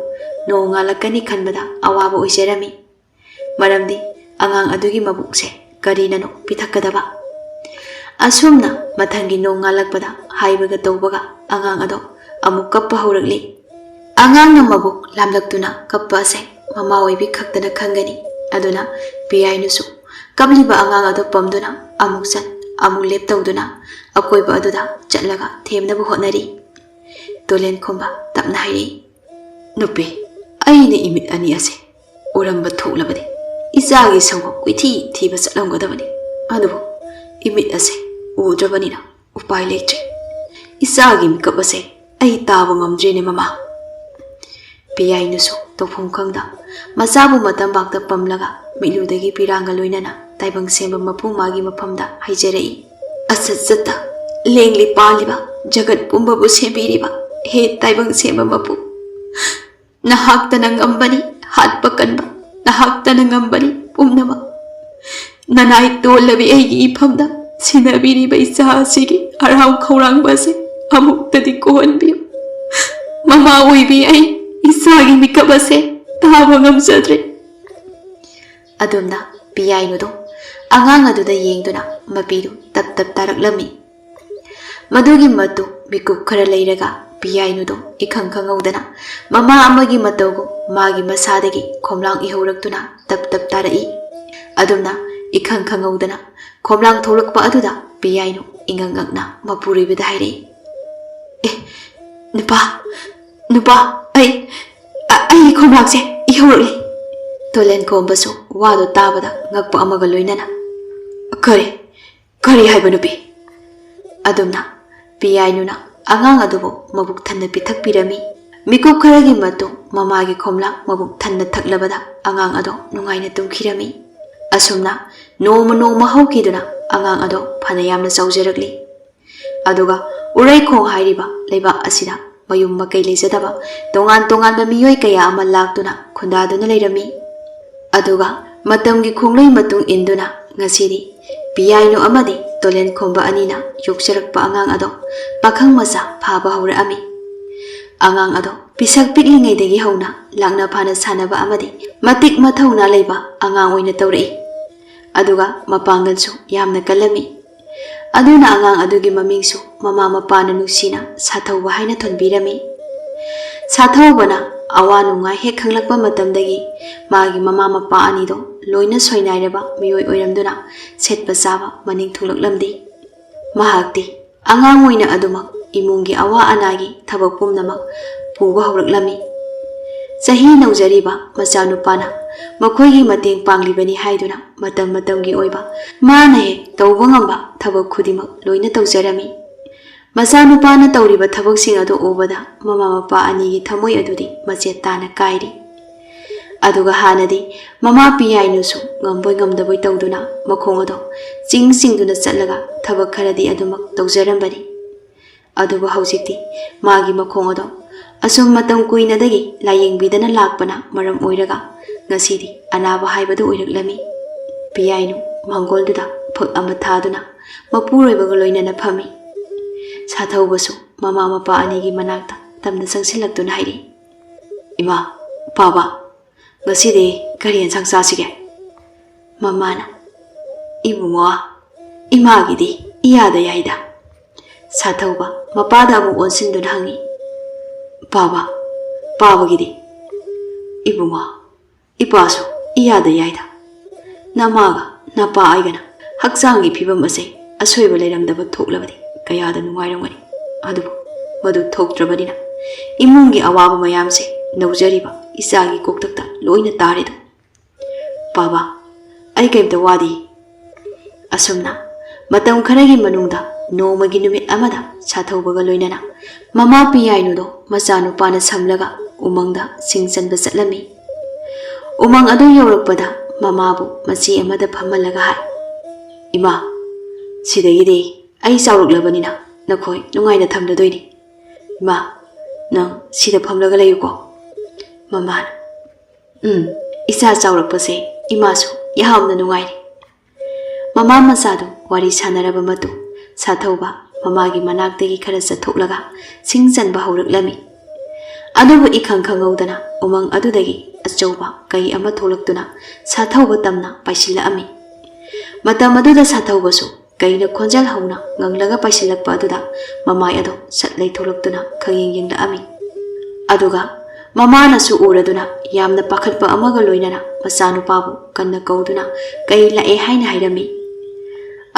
A: nongalakani khanbada awaba oijarami. Maramdi angang adugi mabukse karinano pithakadaba. Asumna mathangi nongalakpada haibaga tawbaga angang ado amuk kappa haurakli. Angang na mabuk lamlaktuna kappa ase mama oibi khaktana khangani. Aduna piyainusu kabliba angang ado pamduna amuk chat amuk lep tawduna akoiba aduda chatlaga themnabu hotnari. Tolen khomba tapna hairi nupi aine imit ani ase uramba thoklabadi isagi sango kuithi thiba chatlamgadabani. Adubu imit ase udrabanina upai leitre isagi mikap ase ai taba ngamdrene mama. Piyainusu tokphom khangda masabu matam bakta pamlaga miludagi piranga loinana taibang semba mapu magi maphamda haijarei. Asat satta lengli paliba jagat pumbabu sembiriba he taibang semba mapu nahakta nangambani hatpa kanba nahakta nangambani pumnama nanai tolabi aigi iphamda sinabiriba isa asigi arau khaurangba se amuktadi kohanbiyo. Mama oibi ai isagi mikaba se taba ngamjadre. Adumna piyainudo angang aduda yengduna mapidu tap tap taraklami. Madugi matu mikup khara leiraga piyainudo ikhang khangaudana mama amagi mataugu magi masadagi khomlang ihuraktuna tap tap tarai. Adumna ikhang khangaudana khomlang tholakpa aduda piyainu ingangangna mapuribida hairei. Nupa ai khomlangse ihurali. Tolen khombasu wado tabada ngakpa amaga loinana kari haiba nupi. Adumna piyainuna angang adubu mabuk thanna pithakpirami. ꯃꯤꯀꯨꯞ ꯈꯔꯒꯤ ꯃꯇꯨꯡ ꯃꯃꯥꯒꯤ ꯈꯣꯝꯂꯥꯡ ꯃꯕꯨꯛ ꯊꯟꯅ ꯊꯛꯂꯕꯗ ꯑꯉꯥꯡ ꯑꯗꯣ ꯅꯨꯡꯉꯥꯏꯅ ꯇꯨꯝꯈꯤꯔꯝꯃꯤ꯫ ꯑꯁꯨꯝꯅ ꯅꯣꯡꯃ ꯅꯣꯡꯃ ꯍꯧꯈꯤꯗꯨꯅ ꯑꯉꯥꯡ ꯑꯗꯣ ꯐꯅ ꯌꯥꯝꯅ ꯆꯥꯎꯖꯔꯛꯂꯤ꯫ ꯑꯗꯨꯒ ꯎꯔꯩꯈꯣꯡ ꯍꯥꯏꯔꯤꯕ ꯂꯩꯕꯥꯛ ꯑꯁꯤꯗ ꯃꯌꯨꯝ ꯃꯀꯩ ꯂꯩꯖꯗꯕ ꯇꯣꯉꯥꯟ ꯇꯣꯉꯥꯟꯕ ꯃꯤꯑꯣꯏ ꯀꯌꯥ ꯑꯃ ꯂꯥꯛꯇꯨꯅ ꯈꯨꯟꯗꯥꯗꯨꯅ ꯂꯩꯔꯝꯃꯤ꯫ ꯑꯗꯨꯒ ꯃꯇꯝꯒꯤ ꯈꯣꯡꯂꯩ ꯃꯇꯨꯡ ꯏꯟꯗꯨꯅ ꯉꯁꯤꯗꯤ ꯄꯤꯌꯥꯏꯅꯨ ꯑꯃꯗꯤ ꯇꯣꯂꯦꯟ ꯈꯣꯝꯕ ꯑꯅꯤꯅ ꯌꯣꯛꯆꯔꯛꯄ ꯑꯉꯥꯡ ꯑꯗꯣ ꯄꯥꯈꯪ ꯃꯆꯥ ꯐꯥꯕ ꯍꯧꯔꯛꯑꯝꯃꯤ꯫ ꯑꯉꯥꯡ ꯑꯗꯣ ꯄꯤꯁꯛ ꯄꯤꯛꯂꯤꯉꯩꯗꯒꯤ ꯍꯧꯅ ꯂꯥꯛꯅ ꯐꯥꯅ ꯁꯥꯟꯅꯕ ꯑꯃꯗꯤ ꯃꯇꯤꯛ ꯃꯊꯧꯅꯥ ꯂꯩꯕ ꯑꯉꯥꯡ ꯑꯣꯏꯅ ꯇꯧꯔꯛꯏ꯫ ꯑꯗꯨꯒ ꯃꯄꯥꯡꯒꯜꯁꯨ ꯌꯥꯝꯅ ꯀꯜꯂꯝꯃꯤ꯫ ꯑꯗꯨꯅ ꯑꯉꯥꯡ ꯑꯗꯨꯒꯤ ꯃꯃꯤꯡꯁꯨ ꯃꯃꯥ ꯃꯄꯥꯅ ꯅꯨꯡꯁꯤꯅ ꯁꯥꯊꯧꯕ ꯍꯥꯏꯅ ꯊꯣꯟꯕꯤꯔꯝꯃꯤ꯫ ꯁꯥꯊꯧꯕꯅ ꯑꯋꯥ ꯅꯨꯡꯉꯥꯏ ꯍꯦꯛ ꯈꯪꯂꯛꯄ ꯃꯇꯝꯗꯒꯤ ꯃꯥꯒꯤ ꯃꯃꯥ ꯃꯄꯥ ꯑꯅꯤꯗꯣ ꯂꯣꯏꯅ ꯁꯣꯏꯅꯥꯏꯔꯕ ꯃꯤꯑꯣꯏ ꯑꯣꯏꯔꯝꯗꯨꯅ ꯁꯦꯠꯄ ꯆꯥꯕ ꯃꯅꯤꯡ ꯊꯨꯡꯂꯛꯂꯝꯗꯦ꯫ ꯃꯍꯥꯛꯇꯤ ꯑꯉꯥꯡ ꯑꯣꯏꯅ ꯑꯗꯨꯃꯛ ꯏꯃꯨꯡꯒꯤ ꯑꯋꯥ ꯑꯅꯥꯒꯤ ꯊꯕꯛ ꯄꯨꯝꯅꯃꯛ ꯄꯨꯕ ꯍꯧꯔꯛꯂꯝꯃꯤ꯫ ꯆꯍꯤ ꯅꯧꯖꯔꯤꯕ ꯃꯆꯥꯅꯨꯄꯥꯅ ꯃꯈꯣꯏꯒꯤ ꯃꯇꯦꯡ ꯄꯥꯡꯂꯤꯕꯅꯤ ꯍꯥꯏꯗꯨꯅ ꯃꯇꯝ ꯃꯇꯝꯒꯤ ꯑꯣꯏꯕ ꯃꯥꯅ ꯍꯦꯛ ꯇꯧꯕ ꯉꯝꯕ ꯊꯕꯛ ꯈꯨꯗꯤꯡꯃꯛ ꯂꯣꯏꯅ ꯇꯧꯖꯔꯝꯃꯤ꯫ ꯃꯆꯥꯅꯨꯄꯥꯅ ꯇꯧꯔꯤꯕ ꯊꯕꯛꯁꯤꯡ ꯑꯗꯨ ꯎꯕꯗ ꯃꯃꯥ ꯃꯄꯥ ꯑꯅꯤꯒꯤ ꯊꯃꯣꯏ ꯑꯗꯨꯗꯤ ꯃꯆꯦꯠ ꯇꯥꯅ ꯀꯥꯏꯔꯤ꯫ ꯑꯗꯨꯒ ꯍꯥꯟꯅꯗꯤ ꯃꯃꯥ ꯄꯤꯌꯥꯏꯅꯨꯁꯨ ꯉꯝꯕꯣꯏ ꯉꯝꯗꯕꯣꯏ ꯇꯧꯗꯨꯅ ꯃꯈꯣꯡ ꯑꯗꯣ ꯆꯤꯡꯗꯨꯅ ꯆꯠꯂꯒ ꯊꯕꯛ ꯈꯔꯗꯤ ꯑꯗꯨꯃꯛ ꯇꯧꯖꯔꯝꯕꯅꯤ꯫ ꯑꯗꯨꯕꯨ ꯍꯧꯖꯤꯛꯇꯤ ꯃꯥꯒꯤ ꯃꯈꯣꯡ ꯑꯗꯣ ꯑꯁꯨꯝ ꯃꯇꯝ ꯀꯨꯏꯅꯗꯒꯤ ꯂꯥꯌꯦꯡꯕꯤꯗꯅ ꯂꯥꯛꯄꯅ ꯃꯔꯝ ꯑꯣꯏꯔꯒ ꯉꯁꯤꯗꯤ ꯑꯅꯥꯕ ꯍꯥꯏꯕꯗꯨ ꯑꯣꯏꯔꯛꯂꯝꯃꯤ꯫ ꯄꯤꯌꯥꯏꯅꯨ ꯃꯥꯡꯒꯣꯜꯗꯨꯗ ꯐꯛ ꯑꯃ ꯊꯥꯗꯨꯅ ꯃꯄꯨꯔꯣꯏꯕꯒ ꯂꯣꯏꯅꯅ ꯐꯝꯃꯤ꯫ ꯁꯥꯊꯧꯕꯁꯨ ꯃꯃꯥ ꯃꯄꯥ ꯑꯅꯤꯒꯤ ꯃꯅꯥꯛꯇ ꯇꯞꯅ ꯆꯪꯁꯤꯜꯂꯛꯇꯨꯅ ꯍꯥꯏꯔꯤ, "ꯏꯃꯥ, ꯄꯥꯕ, ꯉꯁꯤꯗꯤ ꯀꯔꯤ ꯌꯦꯟꯁꯥꯡ ꯆꯥꯁꯤꯒꯦ?" ꯃꯃꯥꯅ, "ꯏꯕꯨꯡꯉꯣ, ꯏꯃꯥꯒꯤꯗꯤ ꯏꯌꯥꯗ ꯌꯥꯏꯗ." ꯁꯥꯊꯧꯕ ꯃꯄꯥꯗ ꯑꯃꯨꯛ ꯑꯣꯟꯁꯤꯟꯗꯨꯅ ꯍꯪꯉꯤ, "ꯄꯥꯕ, ꯄꯥꯕꯒꯤꯗꯤ?" "ꯏꯕꯨꯡꯉꯣ, ꯏꯄꯥꯁꯨ ꯏꯌꯥꯗ ꯌꯥꯏꯗ. ꯅꯃꯥꯒ ꯅꯄꯥ ꯑꯩꯒꯅ ꯍꯛꯆꯥꯡꯒꯤ ꯐꯤꯕꯝ ꯑꯁꯦ ꯑꯁꯣꯏꯕ ꯂꯩꯔꯝꯗꯕ ꯊꯣꯛꯂꯕꯗꯤ ꯀꯌꯥꯗ ꯅꯨꯡꯉꯥꯏꯔꯝꯒꯅꯤ. ꯑꯗꯨꯕꯨ ꯃꯗꯨ ꯊꯣꯛꯇ꯭ꯔꯕꯅꯤ나 ꯏꯃꯨꯡꯒꯤ ꯑꯋꯥꯕ ꯃꯌꯥꯝꯁꯦ ꯅꯧꯖꯔꯤꯕ ꯏꯆꯥꯒꯤ ꯀꯣꯛꯇꯛꯇ ꯂꯣꯏꯅ ꯇꯥꯔꯦꯗꯣ. ꯄꯥꯕ, ꯑꯩ ꯀꯩꯝꯇ ꯋꯥꯗꯦ." ꯑꯁꯨꯝꯅ ꯃꯇꯝ ꯈꯔꯒꯤ ꯃꯅꯨꯡꯗ ꯅꯣꯡꯃꯒꯤ ꯅꯨꯃꯤꯠ ꯑꯃꯗ ꯁꯥꯊꯧꯕꯒ ꯂꯣꯏꯅꯅ ꯃꯃꯥ ꯄꯤꯌꯥꯏꯅꯨꯗꯣ ꯃꯆꯥꯅꯨꯄꯥꯅ ꯁꯝꯂꯒ ꯎꯃꯪꯗ ꯁꯤꯡ ꯆꯟꯕ ꯆꯠꯂꯝꯃꯤ꯫ ꯎꯃꯪ ꯑꯗꯨ ꯌꯧꯔꯛꯄꯗ ꯃꯃꯥꯕꯨ ꯃꯆꯤ ꯑꯃꯗ ꯐꯝꯍꯜꯂꯒ ꯍꯥꯏ, "ꯏꯃꯥ, ꯁꯤꯗꯒꯤꯗꯤ ꯑꯩ ꯆꯥꯎꯔꯛꯂꯕꯅꯤꯅ ꯅꯈꯣꯏ ꯅꯨꯡꯉꯥꯏꯅ ꯊꯝꯂꯗꯣꯏꯅꯤ. ꯏꯃꯥ, ꯅꯪ ꯁꯤꯗ ꯐꯝꯂꯒ ꯂꯩꯌꯨꯀꯣ." ꯃꯃꯥꯅ, "ꯏꯆꯥ ꯆꯥꯎꯔꯛꯄꯁꯦ ꯏꯃꯥꯁꯨ ꯌꯥꯝꯅ ꯅꯨꯡꯉꯥꯏꯔꯤ." ꯃꯃꯥ ꯃꯆꯥꯗꯨ ꯋꯥꯔꯤ ꯁꯥꯟꯅꯔꯕ ꯃꯇꯨꯡ ꯁꯥꯊꯧꯕ ꯃꯃꯥꯒꯤ ꯃꯅꯥꯛꯇꯒꯤ ꯈꯔ ꯆꯠꯊꯣꯛꯂꯒ ꯁꯤꯡ ꯆꯟꯕ ꯍꯧꯔꯛꯂꯝꯃꯤ꯫ ꯑꯗꯨꯕꯨ ꯏꯈꯪ ꯈꯪꯍꯧꯗꯅ ꯎꯃꯪ ꯑꯗꯨꯗꯒꯤ ꯑꯆꯧꯕ ꯀꯩ ꯑꯃ ꯊꯣꯛꯂꯛꯇꯨꯅ ꯁꯥꯊꯧꯕ ꯇꯝꯅ ꯄꯥꯏꯁꯤꯜꯂꯛꯑꯝꯃꯤ꯫ ꯃꯇꯝ ꯑꯗꯨꯗ ꯁꯥꯊꯧꯕꯁꯨ ꯀꯩꯅ ꯈꯣꯟꯖꯦꯜ ꯍꯧꯅ ꯉꯪꯂꯒ ꯄꯥꯏꯁꯤꯜꯂꯛꯄ ꯑꯗꯨꯗ ꯃꯃꯥꯏ ꯑꯗꯣ ꯁꯠ ꯂꯩꯊꯣꯛꯂꯛꯇꯨꯅ ꯈꯪꯌꯦꯡ ꯌꯦꯡꯂꯛꯑꯝꯃꯤ꯫ ꯑꯗꯨꯒ ꯃꯃꯥꯅꯁꯨ ꯎꯔꯗꯨꯅ ꯌꯥꯝꯅ ꯄꯥꯈꯠꯄ ꯑꯃꯒ ꯂꯣꯏꯅꯅ ꯃꯆꯥꯅꯨꯄꯥꯕꯨ ꯀꯟꯅ ꯀꯧꯗꯨꯅ ꯀꯩ ꯂꯥꯛꯑꯦ ꯍꯥꯏꯅ ꯍꯥꯏꯔꯝꯃꯤ꯫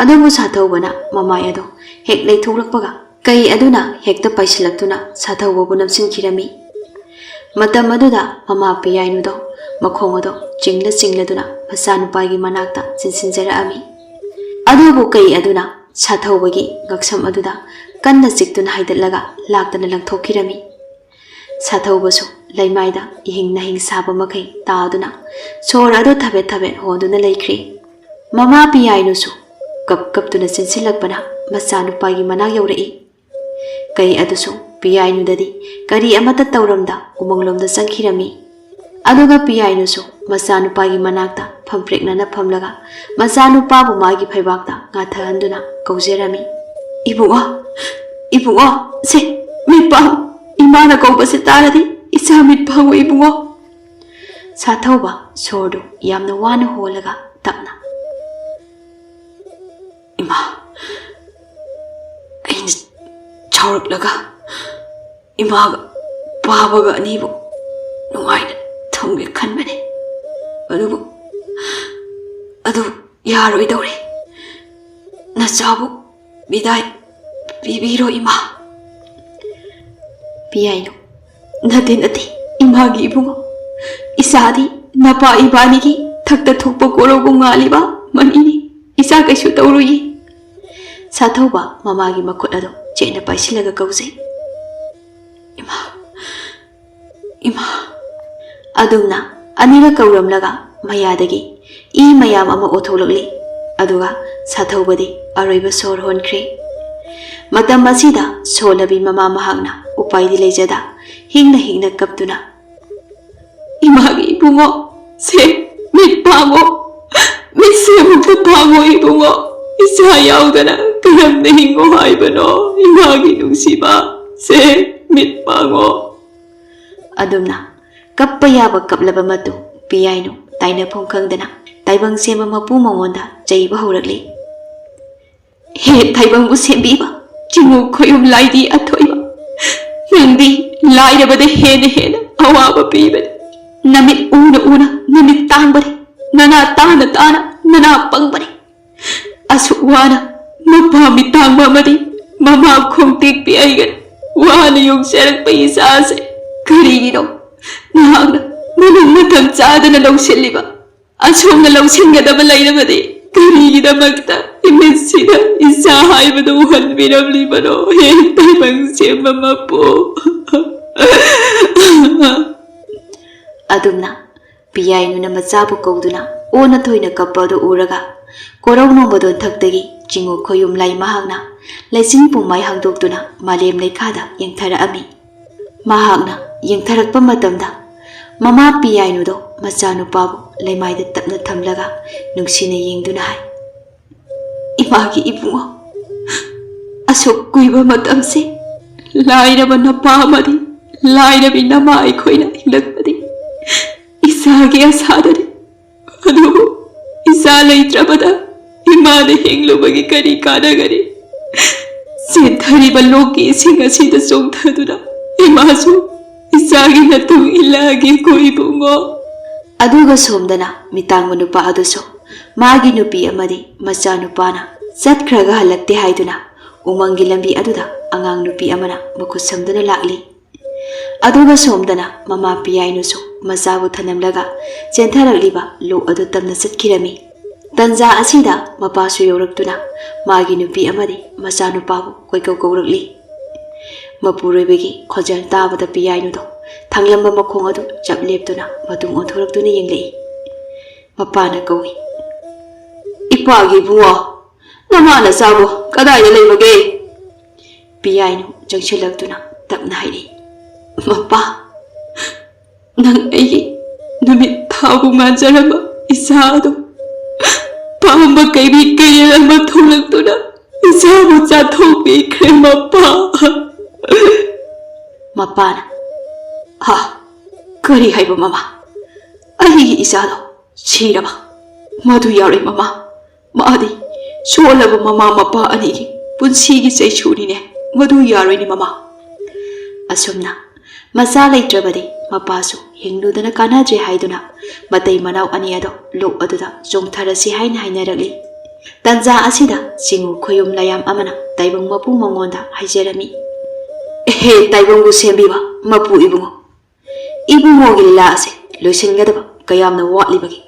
A: ꯑꯗꯨꯕꯨ ꯁꯥꯊꯧꯕꯅ ꯃꯃꯥꯏ ꯑꯗꯣ ꯍꯦꯛ ꯂꯩꯊꯣꯛꯂꯛꯄꯒ ꯀꯩ ꯑꯗꯨꯅ ꯍꯦꯛꯇ ꯄꯥꯏꯁꯤꯜꯂꯛꯇꯨꯅ ꯁꯥꯊꯧꯕꯕꯨ ꯅꯝꯁꯤꯟꯈꯤꯔꯝꯃꯤ꯫ ꯃꯇꯝ ꯑꯗꯨꯗ ꯃꯃꯥ ꯄꯤꯌꯥꯏꯅꯨꯗꯣ ꯃꯈꯣꯡ ꯑꯗꯣ ꯆꯤꯡꯂꯗꯨꯅ ꯃꯆꯥꯅꯨꯄꯥꯒꯤ ꯃꯅꯥꯛꯇ ꯆꯤꯟꯁꯤꯟꯖꯔꯛꯑꯝꯃꯤ꯫ ꯑꯗꯨꯕꯨ ꯀꯩ ꯑꯗꯨꯅ ꯁꯥꯊꯧꯕꯒꯤ ꯉꯛꯁꯝ ꯑꯗꯨꯗ ꯀꯟꯅ ꯆꯤꯛꯇꯨꯅ ꯍꯥꯏꯗꯠꯂꯒ ꯂꯥꯛꯇꯅ ꯂꯪꯊꯣꯛꯈꯤꯔꯝꯃꯤ꯫ ꯁꯥꯊꯧꯕꯁꯨ ꯂꯩꯃꯥꯏꯗ ꯏꯍꯤꯡ ꯅꯥꯍꯤꯡ ꯁꯥꯕ ꯃꯈꯩ ꯇꯥꯗꯨꯅ ꯁꯣꯔ ꯑꯗꯨ ꯊꯕꯦꯠ ꯊꯕꯦꯠ ꯍꯣꯟꯗꯨꯅ ꯂꯩꯈ꯭ꯔꯤ꯫ ꯃꯃꯥ ꯄꯤꯌꯥꯏꯅꯨꯁꯨ ꯀꯞꯇꯨꯅ ꯆꯦꯟꯁꯤꯜꯂꯛꯄꯅ ꯃꯆꯥꯅꯨꯄꯥꯒꯤ ꯃꯅꯥꯛ ꯌꯧꯔꯛꯏ꯫ ꯀꯩ ꯑꯗꯨꯁꯨ ꯄꯤꯌꯥꯏꯅꯨꯗꯗꯤ ꯀꯔꯤ ꯑꯃꯠꯇ ꯇꯧꯔꯝꯗ ꯎꯃꯪꯂꯣꯝꯗ ꯆꯪꯈꯤꯔꯝꯃꯤ꯫ ꯑꯗꯨꯒ ꯄꯤꯌꯥꯏꯅꯨꯁꯨ ꯃꯆꯥꯅꯨꯄꯥꯒꯤ ꯃꯅꯥꯛꯇ ꯐꯝꯄ꯭ꯔꯦꯛꯅꯅ ꯐꯝꯂꯒ ꯃꯆꯥꯅꯨꯄꯥꯕꯨ ꯃꯥꯒꯤ ꯐꯩꯕꯥꯛꯇ ꯉꯥꯊꯍꯟꯗꯨꯅ ꯀꯧꯖꯔꯝꯃꯤ, "ꯏꯕꯨꯡꯉꯣ, ꯏꯕꯨꯡꯉꯣ, ꯁꯦ ꯃꯤꯠ ꯄꯥꯡꯉꯨ. ꯏꯃꯥꯅ ꯀꯧꯕꯁꯦ ꯇꯥꯔꯗꯤ ꯏꯆꯥ ꯃꯤꯠ ꯄꯥꯡꯉꯨ ꯏꯕꯨꯡꯉꯣ." ꯁꯥꯊꯧꯕ ꯁꯣꯔꯗꯨ ꯌꯥꯝꯅ ꯋꯥꯅ ꯍꯣꯜꯂꯒ ꯇꯞꯅ, "ꯏꯃꯥ, ꯑꯩꯅ ꯆꯥꯎꯔꯛꯂꯒ ꯏꯃꯥꯒ ꯄꯥꯕꯒ ꯑꯅꯤꯕꯨ ꯅꯨꯡꯉꯥꯏꯅ ꯊꯝꯒꯦ ꯈꯟꯕꯅꯤ. ꯑꯗꯨ ꯌꯥꯔꯣꯏꯗꯧꯔꯦ. ꯅꯆꯥꯕꯨ ꯕꯤꯗꯥꯏ ꯄꯤꯕꯤꯔꯣ ꯏꯃꯥ." ꯄꯤꯌꯥꯏꯅꯨ, "ꯅꯠꯇꯦ ꯏꯃꯥꯒꯤ ꯏꯕꯨꯡꯉꯣ. ꯏꯆꯥꯗꯤ ꯅꯄꯥ ꯏꯕꯥꯅꯤꯒꯤ ꯊꯛꯇ ꯊꯣꯛꯄ ꯀꯣꯔꯧꯒꯨꯝ ꯉꯥꯜꯂꯤꯕ ꯃꯅꯤꯅꯤ. ꯏꯆꯥ ꯀꯩꯁꯨ ꯇꯧꯔꯨꯏ." ꯁꯥꯊꯧꯕ ꯃꯃꯥꯒꯤ ꯃꯈꯨꯠ ꯑꯗꯣ ꯆꯦꯠꯅ ꯄꯥꯏꯁꯤꯜꯂꯒ ꯀꯧꯖꯩ, "ꯏꯃꯥ, Ima. Adumna anira kauramlaga mayadagi I mayam ama otholakli aduga sathobadi aroiba sor honkhre. Matam asida solabi mama mahagna upaidi lejada hingna kaptuna. Imagi ibungo se mit pango mit se mukta pango ibungo isa yaudana karamna hingo haibano imagi nungsiba se mit pango. Adumna kappa yaba kaplaba matu piyaino taina phom khangdana taibang sema mapu mongonda jaiba horakli. He taibang bu sembiba Jingu khoyum laidi athoiba nandi lairabada hena awaba pibad namit una namit tangbari nana tana nana pangbari aswana mapa mitangba madi mama khongtik pi aigan wana yung serak pa isase karigino nahagna manung matam chadana lawsilliba asomna lawsingadaba lairabadi karigidamagta imisida isa haibada uhanbirablibano he taibang sema mapo. Adumna piyainu na masabu kauduna ona thoina kapado uraga korau nombadon thakdagi jingu khoyum lai mahagna laising pumai hangdoktuna malem lekhada yengthara ami. Mahagna yengtharakpa matamda mama piyainu do macanu pabu laimaida tapna thamlaga nungsina yengduna hai. Imagi ibungo asok kuiba matamse lairaba napa amadi lairabi nama aikhoina hilakpadi isagi asadare adubu isa leitrabada imada henglubagi kari kanagari sethariba loki singa sida songthaduna imasu isagi natung ilagi kuibungo. Aduga somdana mitang manupa aduso magi nupi amadi macha nupana satkhraga halakte haiduna umangi lambi aduda angang nupi amana makhut samduna lakli. Aduga somdana mama piyainusu masabu thanamlaga chentharagliba lo adu tamna satkirami. Tanja asida mapasu yoraktuna magi nupi amadi macha nupabu koikau kaurakli. Mapuroibagi khojal tabada piyainudo thanglamba makhong adu chapleptuna matung onthoraktuna yenglei. Mapana kawi Ipagi bungo namana sabo kadaya leibage. Piyainu jangshilagtuna tapna hairi. Mapa nang aigi namit thabu nganjaraba isado pamba kaibi kairama thulagtuna isabu chathopi khre mapa. Mapana ha kari haiba mama aigi isado chiraba madu yare mama maadi solaba mama mapa anigi punsigi chaichurine madu yare ni mama. Asumna masa leitrabadi mapasu hingludana kanadre haiduna matai manau ani ado lok aduda jongtharasi haina hainaragli. Tanja asida singu khoyum layam amana taibang mapu mongonda haijerami. He taibang bu sembiba mapu ibungo ibungo gilla ase loisingadaba kayamna watlibagi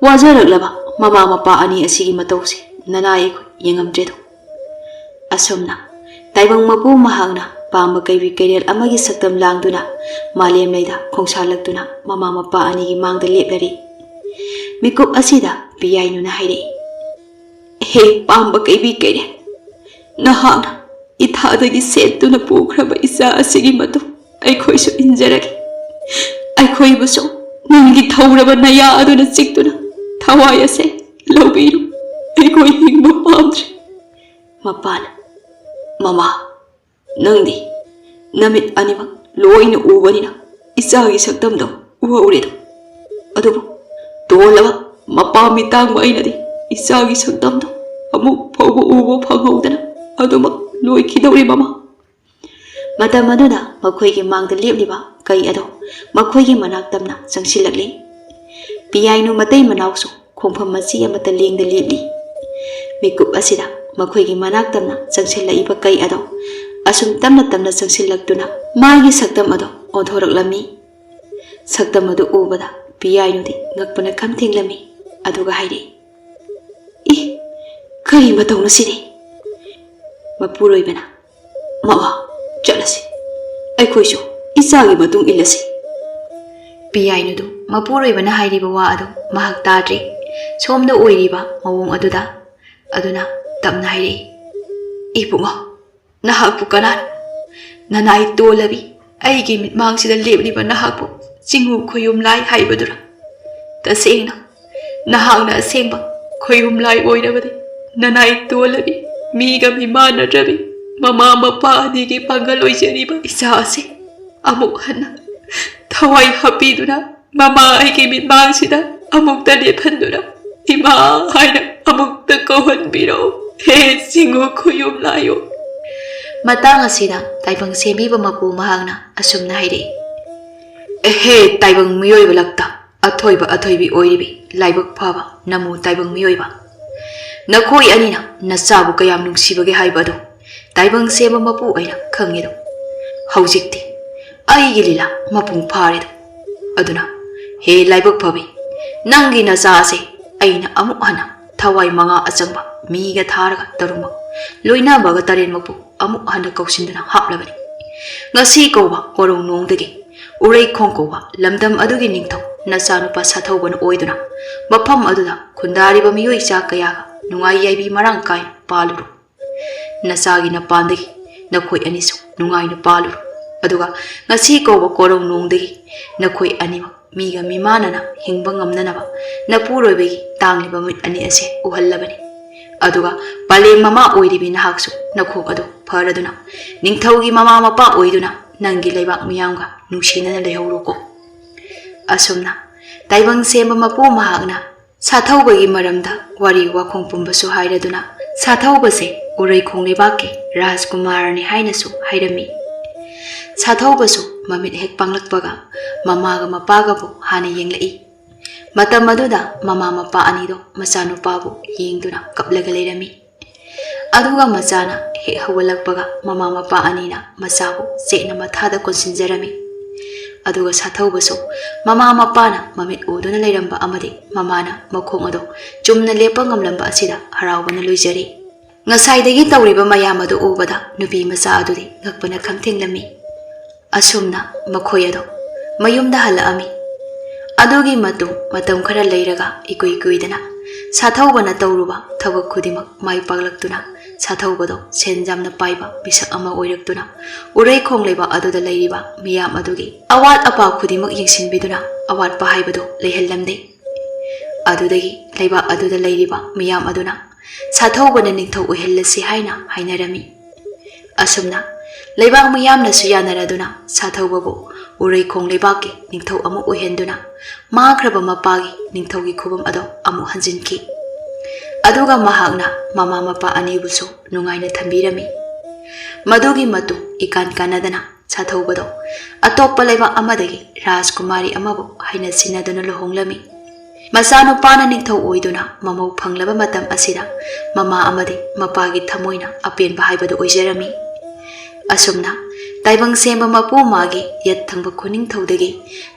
A: wajaraglaba mama mapa ani asigi matausi nanai ko yengamdredo. Asumna taibang mapu mahagna pamba kaibi kairel amagi saktam langduna malem leida khongsalakduna mama mapa ani gi mangda leplari. Mikup asida piyainu na haire. He pamba kaibi kairel nahagna ithadagi setuna pukhraba isa asigi matu aikhoisu injaragi aikhoibuso nangi thauraba naya aduna chiktuna thawai ase lobiru aikoi hingba pamdre. Mapana mama nangdi namit animak loina ubanina isagi saktamdo uauredo adubu tolaba mapa mitangba ainadi isagi saktamdo amuk phauba ubo phanghaudana adumak loi khidori mama. Matam aduna makhoigi mangda lepliba kai ado makhoigi manak tamna changsilakli. Piyainu matai manausu khongpham machi amata lengda lepli. Mikup asida makhoigi manak tamna changsilaiba kai ado asum tamna changsilaktuna magi saktam ado onthoraklami. Saktam adu ubada piyainu di ngakpana khamthenglami aduga hairi. I kari matawna sini Mapuroibana mama chalasi aikhoisu isagi matung ilasi ꯄꯤꯌꯥꯏꯅꯨꯗꯨ ꯃꯄꯨꯔꯣꯏꯕꯅ ꯍꯥꯏꯔꯤꯕ ꯋꯥ ꯑꯗꯨ ꯃꯍꯥꯛ ꯇꯥꯗ꯭ꯔꯤ ꯁꯣꯝꯗ ꯑꯣꯏꯔꯤꯕ ꯃꯑꯣꯡ ꯑꯗꯨꯅ ꯇꯞꯅ ꯍꯥꯏꯔꯛꯏ ꯏꯕꯨꯡꯉꯣ ꯅꯍꯥꯛꯄꯨ ꯀꯅꯥꯅꯣ ꯅꯅꯥꯏ ꯇꯣꯜꯂꯕꯤ ꯑꯩꯒꯤ ꯃꯤꯠꯃꯥꯡꯁꯤꯗ ꯂꯦꯞꯂꯤꯕ ꯅꯍꯥꯛꯄꯨ ꯆꯤꯡꯎ ꯈꯣꯌꯨꯝꯂꯥꯏ ꯍꯥꯏꯕꯗꯨꯔ ꯇꯁꯦꯡꯅ ꯅꯍꯥꯛꯅ ꯑꯁꯦꯡꯕ ꯈꯣꯌꯨꯝꯂꯥꯏ ꯑꯣꯏꯔꯕꯗꯤ ꯅꯅꯥꯏ ꯇꯣꯜꯂꯕꯤ ꯃꯤꯒ ꯃꯤꯃꯥꯟꯅꯗ꯭ꯔꯕꯤ ꯃꯃꯥ ꯃꯄꯥ ꯑꯅꯤꯒꯤ ꯄꯥꯡꯒꯜ ꯑꯣꯏꯖꯔꯤꯕ ꯏꯆꯥ ꯑꯁꯤ ꯑꯃꯨꯛ ꯍꯟꯅ ꯊꯋꯥꯏ ꯍꯥꯞꯄꯤꯗꯨꯅ ꯃꯃꯥ ꯑꯩꯒꯤ ꯃꯤꯠꯃꯥꯡꯁꯤꯗ ꯑꯃꯨꯛꯇ ꯂꯦꯞꯍꯟꯗꯨꯅ ꯏꯃꯥ ꯍꯥꯏꯅ ꯑꯃꯨꯛꯇ ꯀꯧꯍꯟꯕꯤꯔꯛꯎ ꯍꯦ ꯆꯤꯡꯎ ꯈꯣꯌꯨꯝꯂꯥꯏꯌꯣ ꯃꯇꯥꯡ ꯑꯁꯤꯗ ꯇꯥꯏꯕꯪ ꯁꯦꯝꯕꯤꯕ ꯃꯄꯨ ꯃꯍꯥꯛꯅ ꯑꯁꯨꯝꯅ ꯍꯥꯏꯔꯛꯏ ꯑꯦꯍꯦ ꯇꯥꯏꯕꯪ ꯃꯤꯑꯣꯏꯕ ꯂꯛꯇ ꯑꯊꯣꯏꯕ ꯑꯊꯣꯏꯕꯤ ꯑꯣꯏꯔꯤꯕꯤ ꯂꯥꯏꯕꯛ ꯐꯕ ꯅꯃꯨ ꯇꯥꯏꯕꯪ ꯃꯤꯑꯣꯏꯕ ꯅꯈꯣꯏ ꯑꯅꯤꯅ ꯅꯆꯥꯕꯨ ꯀꯌꯥꯝ ꯅꯨꯡꯁꯤꯕꯒꯦ ꯍꯥꯏꯕ ꯑꯗꯨ ꯇꯥꯏꯕꯪ ꯁꯦꯝꯕ ꯃꯄꯨ ꯑꯩꯅ ꯈꯪꯉꯤꯗꯣ ꯍꯧꯖꯤꯛꯇꯤ ꯑꯩꯒꯤ ꯂꯤꯂꯥ ꯃꯄꯨꯡ ꯐꯥꯔꯦꯗꯣ ꯑꯗꯨꯅ ꯍꯦ ꯂꯥꯏꯕꯛ ꯐꯕꯤ ꯅꯪꯒꯤ ꯅꯆꯥ ꯑꯁꯦ ꯑꯩꯅ ꯑꯃꯨꯛ ꯍꯟꯅ ꯊꯋꯥꯏ ꯃꯉꯥ ꯑꯆꯪꯕ ꯃꯤꯒ ꯊꯥꯔꯒ ꯇꯔꯨꯛꯃꯛ ꯂꯣꯏꯅꯕꯒ ꯇꯔꯦꯠꯃꯛꯄꯨ ꯑꯃꯨꯛ ꯍꯟꯅ ꯀꯧꯁꯤꯟꯗꯨꯅ ꯍꯥꯞꯂꯕꯅꯤ ꯉꯁꯤ ꯀꯧꯕ ꯀꯣꯔꯧꯅꯣꯡꯗꯒꯤ ꯎꯔꯩꯈꯣꯡ ꯀꯧꯕ ꯂꯝꯗꯝ ꯑꯗꯨꯒꯤ ꯅꯤꯡꯊꯧ ꯅꯆꯥꯅꯨꯄꯥ ꯁꯥꯊꯧꯕꯅ ꯑꯣꯏꯗꯨꯅ ꯃꯐꯝ ꯑꯗꯨꯗ ꯈꯨꯟꯗꯥꯔꯤꯕ ꯃꯤꯑꯣꯏ ꯆꯥ ꯀꯌꯥꯒ ꯅꯨꯡꯉꯥꯏ ꯌꯥꯏꯕꯤ ꯃꯔꯥꯡ ꯀꯥꯏꯅ ꯄꯥꯜꯂꯨꯔꯨ ꯅꯆꯥꯒꯤ ꯅꯄꯥꯟꯗꯒꯤ ꯅꯈꯣꯏ ꯑꯅꯤꯁꯨ ꯅꯨꯡꯉꯥꯏꯅ ꯄꯥꯜꯂꯨꯔꯨ ꯑꯗꯨꯒ ꯉꯁꯤ ꯀꯧꯕ ꯀꯣꯔꯧꯅꯣꯡꯗꯒꯤ ꯅꯈꯣꯏ ꯑꯅꯤꯃꯛ ꯃꯤꯒ ꯃꯤꯃꯥꯟꯅꯅ ꯍꯤꯡꯕ ꯉꯝꯅꯅꯕ ꯅꯄꯨꯔꯣꯏꯕꯒꯤ ꯇꯥꯡꯂꯤꯕ ꯃꯤꯠ ꯑꯅꯤ ꯑꯁꯤ ꯎꯍꯜꯂꯕꯅꯤ ꯑꯗꯨꯒ ꯄꯂꯦꯝ ꯃꯃꯥ ꯑꯣꯏꯔꯤꯕꯤ ꯅꯍꯥꯛꯁꯨ ꯅꯈꯣꯛ ꯑꯗꯨ ꯐꯔꯗꯨꯅ ꯅꯤꯡꯊꯧꯒꯤ ꯃꯃꯥ ꯃꯄꯥ ꯑꯣꯏꯗꯨꯅ ꯅꯪꯒꯤ ꯂꯩꯕꯥꯛ ꯃꯤꯌꯥꯝꯒ ꯅꯨꯡꯁꯤꯅꯅ ꯂꯩꯍꯧꯔꯣꯀꯣ ꯑꯁꯨꯝꯅ ꯇꯥꯏꯕꯪ ꯁꯦꯝꯕ ꯃꯄꯨ ꯃꯍꯥꯛꯅ ꯁꯥꯊꯧꯕꯒꯤ ꯃꯔꯝꯗ ꯋꯥꯔꯤ ꯋꯥꯈꯣꯡ ꯄꯨꯝꯕꯁꯨ ꯍꯥꯏꯔꯗꯨꯅ ꯁꯥꯊꯧꯕꯁꯦ ꯎꯔꯩꯈꯣꯡ ꯂꯩꯕꯥꯛꯀꯤ ꯔꯥꯖꯀꯨꯃꯥꯔꯅꯤ ꯍꯥꯏꯅꯁꯨ ꯍꯥꯏꯔꯝꯃꯤ ꯁꯥꯊꯧꯕꯁꯨ ꯃꯃꯤꯠ ꯍꯦꯛ ꯄꯥꯡꯂꯛꯄꯒ ꯃꯃꯥꯒ ꯃꯄꯥꯒꯕꯨ ꯍꯥꯟꯅ ꯌꯦꯡꯂꯛꯏ ꯃꯇꯝ ꯑꯗꯨꯗ ꯃꯃꯥ ꯃꯄꯥ ꯑꯅꯤꯗꯣ ꯃꯆꯥꯅꯨꯄꯥꯕꯨ ꯌꯦꯡꯗꯨꯅ ꯀꯞꯂꯒ ꯂꯩꯔꯝꯃꯤ ꯑꯗꯨꯒ ꯃꯆꯥꯅ ꯍꯦꯛ ꯍꯧꯒꯠꯂꯛꯄꯒ ꯃꯃꯥ ꯃꯄꯥ ꯑꯅꯤꯅ ꯃꯆꯥꯕꯨ ꯆꯦꯠꯅ ꯃꯊꯥꯗ ꯀꯣꯟꯁꯤꯟꯖꯔꯝꯃꯤ ꯑꯗꯨꯒ ꯁꯥꯊꯧꯕꯁꯨ ꯃꯃꯥ ꯃꯄꯥꯅ ꯃꯃꯤꯠ ꯎꯗꯨꯅ ꯂꯩꯔꯝꯕ ꯑꯃꯗꯤ ꯃꯃꯥꯅ ꯃꯈꯣꯡ ꯑꯗꯨ ꯆꯨꯝꯅ ꯂꯦꯞꯄ ꯉꯝꯂꯝꯕ ꯑꯁꯤꯗ ꯍꯔꯥꯎꯕꯅ ꯂꯣꯏꯖꯔꯤ ꯉꯁꯥꯏꯗꯒꯤ ꯇꯧꯔꯤꯕ ꯃꯌꯥꯝ ꯑꯗꯨ ꯎꯕꯗ ꯅꯨꯄꯤ ꯃꯆꯥ ꯑꯗꯨꯗꯤ ꯉꯛꯄꯅ ꯈꯝꯊꯦꯡꯂꯝꯃꯤ ꯑꯁꯨꯝꯅ ꯃꯈꯣꯏ ꯑꯗꯨ ꯃꯌꯨꯝꯗ ꯍꯜꯂꯛꯑꯝꯃꯤ ꯑꯗꯨꯒꯤ ꯃꯇꯝ ꯈꯔ ꯂꯩꯔꯒ ꯏꯀꯨꯏ ꯀꯨꯏꯗꯅ ꯁꯥꯊꯧꯕꯅ ꯇꯧꯔꯨꯕ ꯊꯕꯛ ꯈꯨꯗꯤꯡꯃꯛ ꯃꯥꯏ ꯄꯥꯛꯂꯛꯇꯨꯅ ꯁꯥꯊꯧꯕꯗꯣ ꯁꯦꯟ ꯌꯥꯝꯅ ꯄꯥꯏꯕ ꯃꯤꯁꯛ ꯑꯃ ꯑꯣꯏꯔꯛꯇꯨꯅ ꯎꯔꯩꯈꯣꯡ ꯂꯩꯕꯥꯛ ꯑꯗꯨꯗ ꯂꯩꯔꯤꯕ ꯃꯤꯌꯥꯝ ꯑꯗꯨꯒꯤ ꯑꯋꯥꯠ ꯑꯄꯥ ꯈꯨꯗꯤꯡꯃꯛ ꯌꯦꯡꯁꯤꯟꯕꯤꯗꯨꯅ ꯑꯋꯥꯠꯄ ꯍꯥꯏꯕꯗꯨ ꯂꯩꯍꯜꯂꯝꯗꯦ ꯑꯗꯨꯗꯒꯤ ꯂꯩꯕꯥꯛ ꯑꯗꯨꯗ ꯂꯩꯔꯤꯕ ꯃꯤꯌꯥꯝ ꯑꯗꯨꯅ ꯁꯥꯊꯧꯕꯅ ꯅꯤꯡꯊꯧ ꯑꯣꯏꯍꯜꯂꯁꯤ ꯍꯥꯏꯅ ꯍꯥꯏꯅꯔꯝꯃꯤ ꯑꯁꯨꯝꯅ ꯂꯩꯕꯥꯛ ꯃꯤꯌꯥꯝꯅꯁꯨ ꯌꯥꯅꯔꯗꯨꯅ ꯁꯥꯊꯧꯕꯕꯨ ꯎꯔꯩꯈꯣꯡ ꯂꯩꯕꯥꯛꯀꯤ ꯅꯤꯡꯊꯧ ꯑꯃ ꯑꯣꯏꯍꯟꯗꯨꯅ ꯃꯥꯡꯈ꯭ꯔꯕ ꯃꯄꯥꯒꯤ ꯅꯤꯡꯊꯧꯒꯤ ꯈꯨꯕꯝ ꯑꯗꯨ ꯑꯃꯨꯛ ꯍꯟꯖꯤꯟꯈꯤ ꯑꯗꯨꯒ ꯃꯍꯥꯛꯅ ꯃꯃꯥ ꯃꯄꯥ ꯑꯅꯤꯕꯨꯁꯨ ꯅꯨꯡꯉꯥꯏꯅ ꯊꯝꯕꯤꯔꯝꯃꯤ ꯃꯗꯨꯒꯤ ꯃꯇꯨꯡ ꯏꯀꯥꯟ ꯀꯥꯟꯅꯗꯅ ꯁꯥꯊꯧꯕꯗꯣ ꯑꯇꯣꯞꯄ ꯂꯩꯕꯥꯛ ꯑꯃꯗꯒꯤ ꯔꯥꯖꯀꯨꯃꯥꯔꯤ ꯑꯃꯕꯨ ꯍꯩꯅ ꯁꯤꯟꯅꯗꯨꯅ ꯂꯨꯍꯣꯡꯂꯝꯃꯤ ꯃꯆꯥꯅꯨꯄꯥꯅ ꯅꯤꯡꯊꯧ ꯑꯣꯏꯗꯨꯅ ꯃꯃꯧ ꯐꯪꯂꯕ ꯃꯇꯝ ꯑꯁꯤꯗ ꯃꯃꯥ ꯑꯃꯗꯤ ꯃꯄꯥꯒꯤ ꯊꯃꯣꯏꯅ ꯑꯄꯦꯟꯕ ꯍꯥꯏꯕꯗꯨ ꯑꯣꯏꯖꯔꯝꯃꯤ ꯑꯁꯨꯝꯅ ꯇꯥꯏꯕꯪ ꯁꯦꯝꯕ ꯃꯄꯨ ꯃꯥꯒꯤ ꯌꯦꯠ ꯊꯪꯕ ꯈꯨꯅꯤꯡꯊꯧꯗꯒꯤ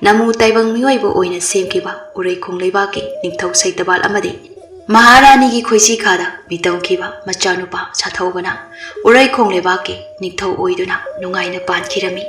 A: ꯅꯃꯨ ꯇꯥꯏꯕꯪ ꯃꯤꯑꯣꯏꯕ ꯑꯣꯏꯅ ꯁꯦꯝꯈꯤꯕ ꯎꯔꯩꯈꯣꯡ ꯂꯩꯕꯥꯛꯀꯤ ꯅꯤꯡꯊꯧ ꯁꯩꯇꯕꯥꯜ ꯑꯃꯗꯤ ꯃꯍꯥꯔꯥꯅꯤꯒꯤ ꯈꯣꯏꯁꯤꯈꯥꯗ ꯃꯤꯇꯝꯈꯤꯕ ꯃꯆꯥꯅꯨꯄꯥ ꯁꯥꯊꯧꯕꯅ ꯎꯔꯩꯈꯣꯡ ꯂꯩꯕꯥꯛꯀꯤ ꯅꯤꯡꯊꯧ ꯑꯣꯏꯗꯨꯅ ꯅꯨꯡꯉꯥꯏꯅ ꯄꯥꯟꯈꯤꯔꯝꯃꯤ